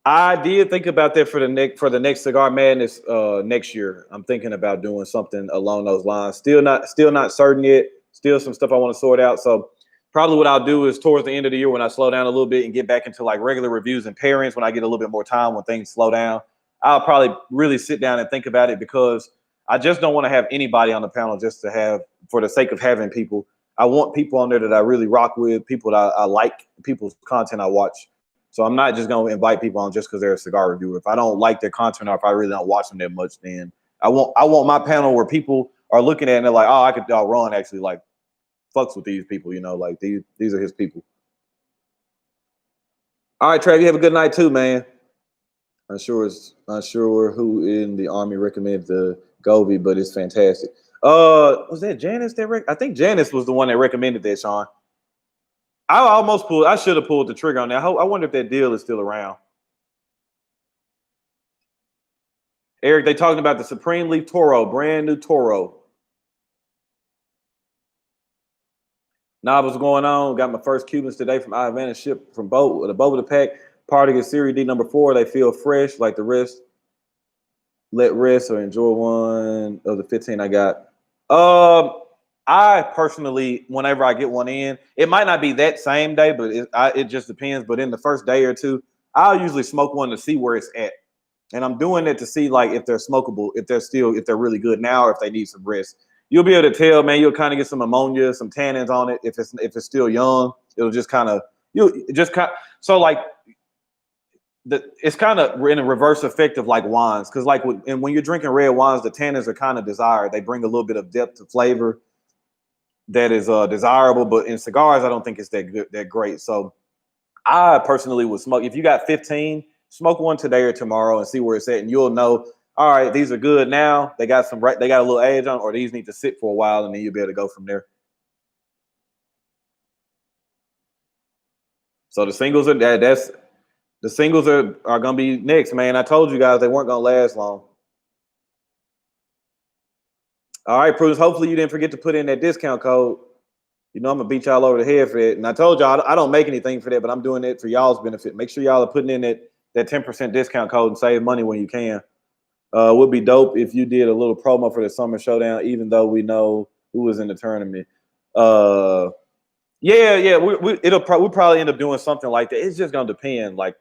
I did think about that for the next Cigar Madness next year. I'm thinking about doing something along those lines. Still not certain yet. Still some stuff I want to sort out. So probably what I'll do is towards the end of the year, when I slow down a little bit and get back into like regular reviews and pairings, when I get a little bit more time, when things slow down, I'll probably really sit down and think about it, because I just don't want to have anybody on the panel just to have for the sake of having people. I want people on there that I really rock with, people that I like, people's content I watch. So I'm not just going to invite people on just because they're a cigar reviewer. If I don't like their content, or if I really don't watch them that much, then I want my panel where people are looking at it and they're like, oh, Ron actually like fucks with these people, like these are his people. All right, Trav, you have a good night too, man. Unsure who in the Army recommended the Govey, but it's fantastic. Was that Janice that I think Janice was the one that recommended that, Sean. I should have pulled the trigger on that. I wonder if that deal is still around. Eric, they talking about the Supreme Leaf Toro, brand new Toro. Nah, what's going on? Got my first Cubans today from Ivanna shipped from boat with a boat with a pack. Party is Series D #4. They feel fresh like the rest. Let rest or enjoy one of the 15 I got. I personally, whenever I get one in, it might not be that same day, but it just depends. But in the first day or two, I'll usually smoke one to see where it's at. And I'm doing it to see like if they're smokable, if they're really good now, or if they need some rest. You'll be able to tell, man. You'll kind of get some ammonia, some tannins on it. If it's still young, it'll just kind of so like it's kind of in a reverse effect of like wines, because like and when you're drinking red wines, the tannins are kind of desired. They bring a little bit of depth to flavor that is desirable, but in cigars, I don't think it's that great. So I personally would smoke. If you got 15, smoke one today or tomorrow and see where it's at, and you'll know. All right, these are good now. They got a little age on, or these need to sit for a while, and then you'll be able to go from there. So the singles are the singles are gonna be next, man. I told you guys they weren't gonna last long. All right, Prudence. Hopefully you didn't forget to put in that discount code. You know I'm gonna beat y'all over the head for it. And I told y'all I don't make anything for that, but I'm doing it for y'all's benefit. Make sure y'all are putting in that 10% discount code and save money when you can. Would be dope if you did a little promo for the summer showdown, even though we know who was in the tournament. Yeah, we'll probably end up doing something like that. It's just gonna depend. Like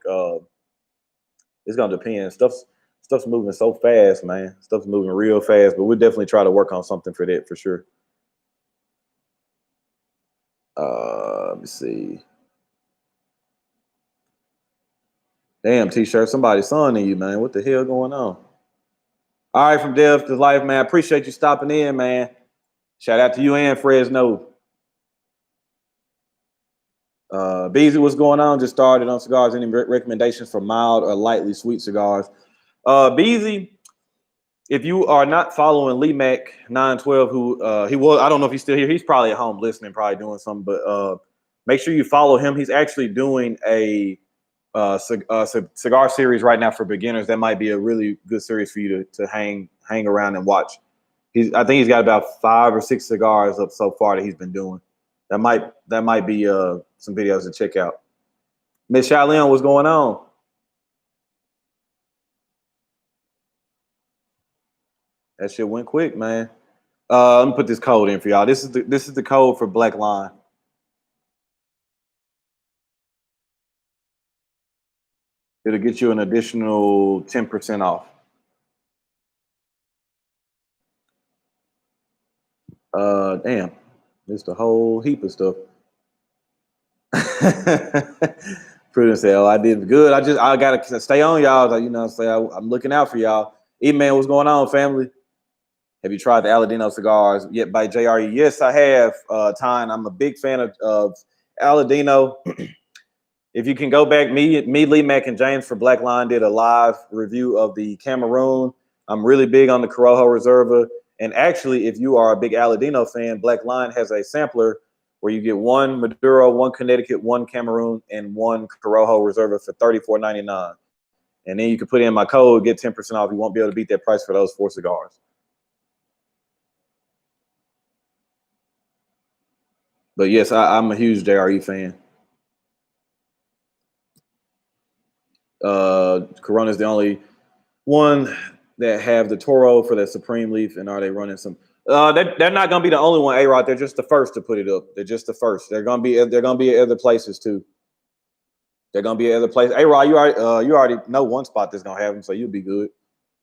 it's gonna depend. Stuff's moving so fast, man. Stuff's moving real fast, but we'll definitely try to work on something for that for sure. Let me see. Damn, T-shirt, somebody's sonning you, man. What the hell going on? All right, from Death to Life, man. I appreciate you stopping in, man. Shout out to you and Fresno. Beezy, what's going on? Just started on cigars. Any recommendations for mild or lightly sweet cigars? Beezy, if you are not following Lee Mac 912, who he was, I don't know if he's still here. He's probably at home listening, probably doing something. But make sure you follow him. He's actually doing a cigar series right now for beginners. That might be a really good series for you to hang around and watch. I think he's got about 5 or 6 cigars up so far that he's been doing. That might be some videos to check out. Miss Shaolin, what's going on? That shit went quick, man. Let me put this code in for y'all. This is the code for Black Line. It'll get you an additional 10% off. Damn, there's a whole heap of stuff. Prudence said, "Oh, I did good. I gotta stay on y'all. Like, you know, say I'm looking out for y'all. E-man, what's going on, family? Have you tried the Aladino cigars yet by JRE? Yes, I have. Tyne, I'm a big fan of Aladino. If you can go back, me, Lee Mac, and James for Black Line did a live review of the Cameroon. I'm really big on the Corojo Reserva. And actually, if you are a big Aladino fan, Black Line has a sampler where you get 1 Maduro, 1 Connecticut, 1 Cameroon, and 1 Corojo Reserva for $34.99. And then you can put in my code, get 10% off. You won't be able to beat that price for those 4 cigars. But yes, I'm a huge JRE fan. Corona's the only one that have the Toro for the Supreme Leaf, and are they running some? They're not gonna be the only one, A-Rod. They're just the first to put it up. They're just the first. They're gonna be at other places too. They're gonna be at other places. A-Rod, you already know one spot that's gonna have them, so you'll be good.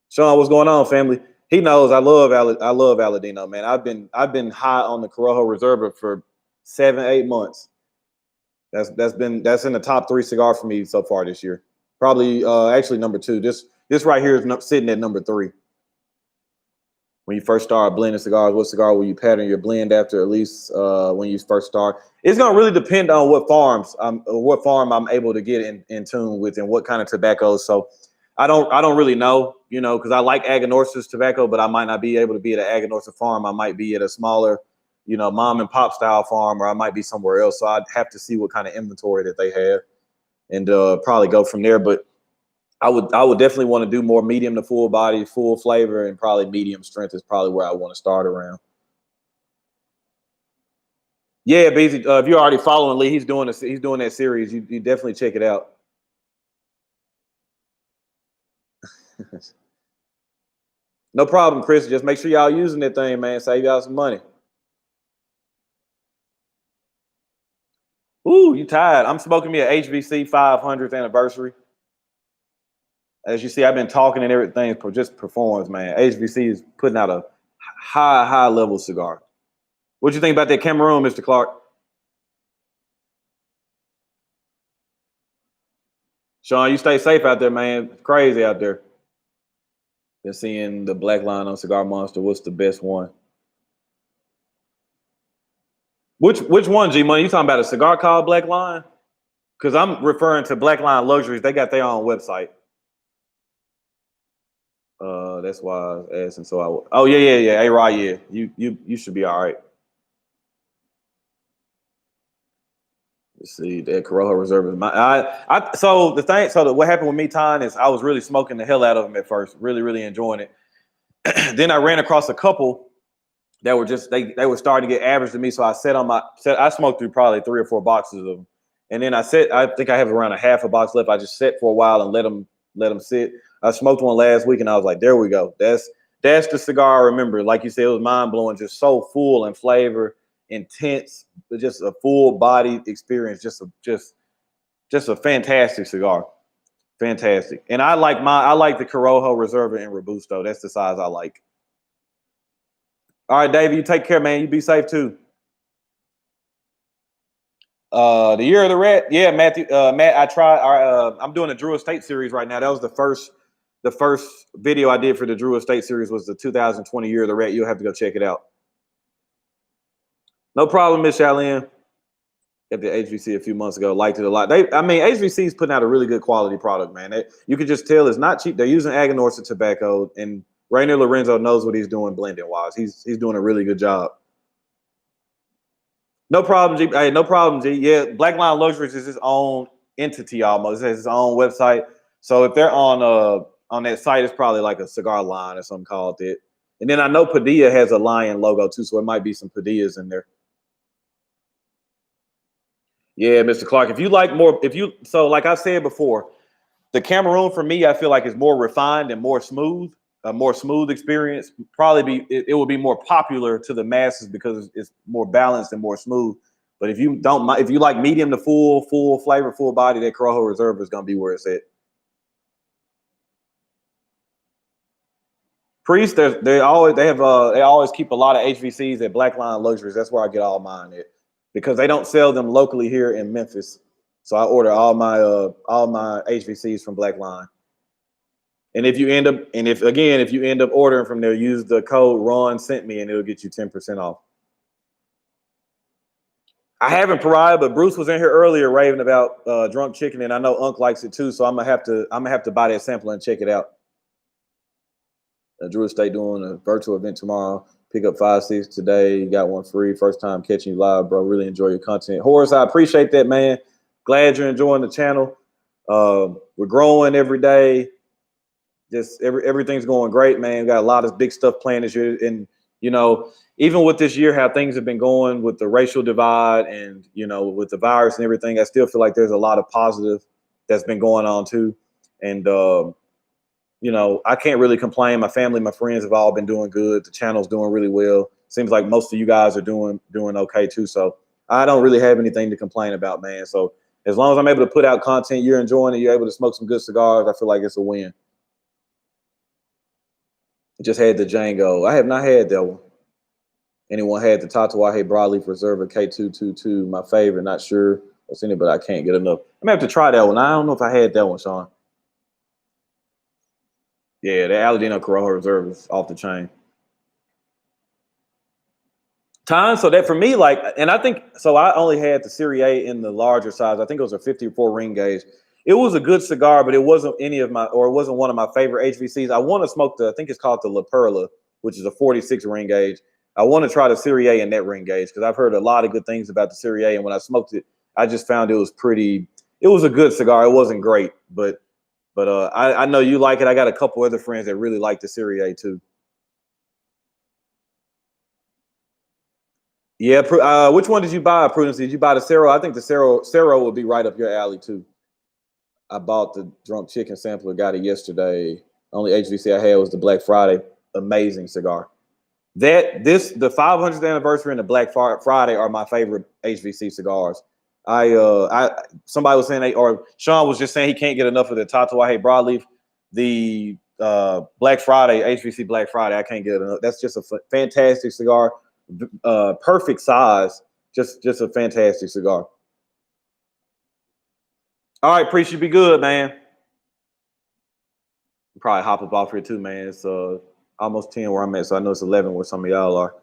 Sean, what's going on, family? He knows I love Aladino, man. I've been high on the Corojo Reserva for 7-8 months. That's in the top 3 cigar for me so far this year. Probably actually number 2. This right here is sitting at number 3. When you first start blending cigars, what cigar will you pattern your blend after? At least when you first start, it's gonna really depend on what farm I'm able to get in tune with, and what kind of tobacco. So I don't really know, you know, because I like Aganorsa's tobacco, but I might not be able to be at an Aganorsa farm. I might be at a smaller, you know, mom and pop style farm, or I might be somewhere else. So I'd have to see what kind of inventory that they have, and probably go from there. But I would definitely want to do more medium to full body, full flavor, and probably medium strength is probably where I want to start around. Yeah, basically, if you're already following Lee, he's doing that series. You definitely check it out. No problem, Chris. Just make sure y'all using that thing, man. Save y'all some money. Ooh, you tired? I'm smoking me a HBC 500th anniversary. As you see, I've been talking and everything just performs, man. HBC is putting out a high level cigar. What you think about that Cameroon, Mr. Clark? Sean, you stay safe out there, man. It's crazy out there. Been seeing the black line on Cigar Monster. What's the best one? Which one, G Money? You talking about a cigar called Black Line? Because I'm referring to Black Line Luxuries. They got their own website. That's why I was asking. Oh yeah. Hey, Rod, yeah. You should be all right. Let's see, that Corojo Reserve is what happened with me, Ty, is I was really smoking the hell out of them at first, really enjoying it. Then I ran across a couple that were just they were starting to get average to me. So I I smoked through probably 3 or 4 boxes of them. And then I think I have around a half a box left. I just sat for a while and let them sit. I smoked one last week and I was like, there we go. That's the cigar I remember. Like you said, it was mind blowing, just so full in flavor, intense, but just a full body experience. Just a fantastic cigar. Fantastic. And I like the Corojo Reserva and Robusto. That's the size I like. All right, David, you take care, man. You be safe too. The Year of the Rat. Yeah, Matt, I tried. I'm doing a Drew Estate series right now. That was the first video I did for the Drew Estate series was the 2020 Year of the Rat. You'll have to go check it out. No problem, Miss Shaolin. At the HVC a few months ago, liked it a lot. HVC is putting out a really good quality product, man. You can just tell it's not cheap. They're using Aganorsa tobacco, and Rainier Lorenzo knows what he's doing blending wise. He's doing a really good job. No problem, G. Hey, no problem, G. Yeah, Black Line Luxuries is its own entity almost. It has its own website. So if they're on that site, it's probably like a cigar line or something called it. And then I know Padilla has a lion logo too, so it might be some Padillas in there. Yeah, Mr. Clark. If you like more, like I said before, the Cameroon for me, I feel like is more refined and more smooth, a more smooth experience. It will be more popular to the masses because it's more balanced and more smooth. But if you like medium to full flavor, full body, that Corojo Reserve is gonna be where it's at. Priest, they always keep a lot of HVCs at Black Line Luxuries. That's where I get all mine at because they don't sell them locally here in Memphis. So I order all my HVCs from Black Line. And if you end up ordering from there, use the code Ron sent me and it'll get you 10% off. I haven't Pariah, but Bruce was in here earlier raving about drunk chicken, and I know Unc likes it too. So I'm gonna have to buy that sample and check it out. Drew Estate doing a virtual event tomorrow. Pick up 5-6 today. You got one free. First time catching you live, bro. Really enjoy your content. Horace, I appreciate that, man. Glad you're enjoying the channel. We're growing every day. Just everything's going great, man. Got a lot of big stuff planned this year. And, even with this year, how things have been going with the racial divide and, with the virus and everything, I still feel like there's a lot of positive that's been going on too. And, I can't really complain. My family, my friends have all been doing good. The channel's doing really well. Seems like most of you guys are doing okay too. So I don't really have anything to complain about, man. So as long as I'm able to put out content, you're enjoying it, you're able to smoke some good cigars, I feel like it's a win. Just had the Django. I have not had that one. Anyone had the Tatuaje Broadleaf Reserva K222, my favorite. Not sure what's in it, but I can't get enough. I'm gonna have to try that one. I don't know if I had that one, Sean. Yeah, the Aladino Corojo Reserve is off the chain. Time, so that for me, and I think so. I only had the Serie A in the larger size. I think it was a 54 ring gauge. It was a good cigar, but it wasn't it wasn't one of my favorite HVCs. I want to smoke I think it's called the La Perla, which is a 46 ring gauge. I want to try the Serie A in that ring gauge because I've heard a lot of good things about the Serie A, and when I smoked it, I just found it was a good cigar. It wasn't great, but I know you like it. I got a couple other friends that really like the Serie A too. Yeah, which one did you buy, Prudence? Did you buy the Cero? I think the Cero would be right up your alley too. I bought the drunk chicken sampler, got it yesterday. Only HVC I had was the Black Friday. Amazing cigar. The 500th anniversary and the Black Friday are my favorite HVC cigars. Somebody was saying or Sean was just saying he can't get enough of the Tatuaje broadleaf. The Black Friday, HVC Black Friday, I can't get enough. That's just a fantastic cigar. Perfect size. Just a fantastic cigar. All right, Priest, you be good, man. Probably hop up off here too, man. It's almost 10 where I'm at, so I know it's 11 where some of y'all are.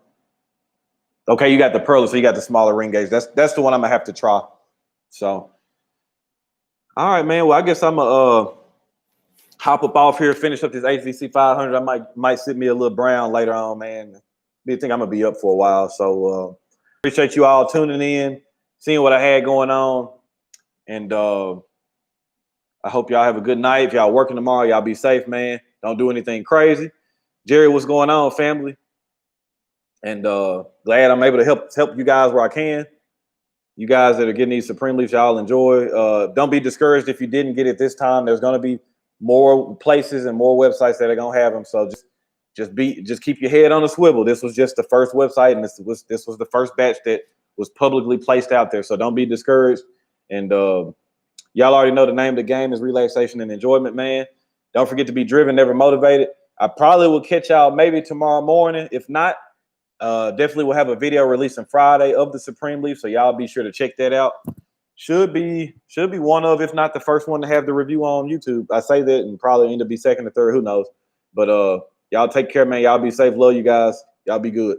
Okay, you got the Pearl, so you got the smaller ring gauge. That's the one I'm gonna have to try. So, all right, man. Well, I guess I'm gonna hop up off here, finish up this HVC 500. I might sit me a little brown later on, man. I think I'm gonna be up for a while. So appreciate you all tuning in, seeing what I had going on, and I hope y'all have a good night. If y'all working tomorrow, y'all be safe, man. Don't do anything crazy. Jerry, what's going on, family? And glad I'm able to help you guys where I can. You guys that are getting these Supreme Leafs, y'all enjoy. Don't be discouraged if you didn't get it this time. There's going to be more places and more websites that are going to have them. So just keep your head on a swivel. This was just the first website, and this was the first batch that was publicly placed out there. So don't be discouraged. And y'all already know the name of the game is relaxation and enjoyment, man. Don't forget to be driven, never motivated. I probably will catch y'all maybe tomorrow morning. If not, definitely we'll have a video releasing Friday of the Supreme Leaf, so y'all be sure to check that out. Should be one of, if not the first one to have the review on YouTube. I say that and probably end up be second or third, who knows. But y'all take care, man. Y'all be safe. Love you guys. Y'all be good.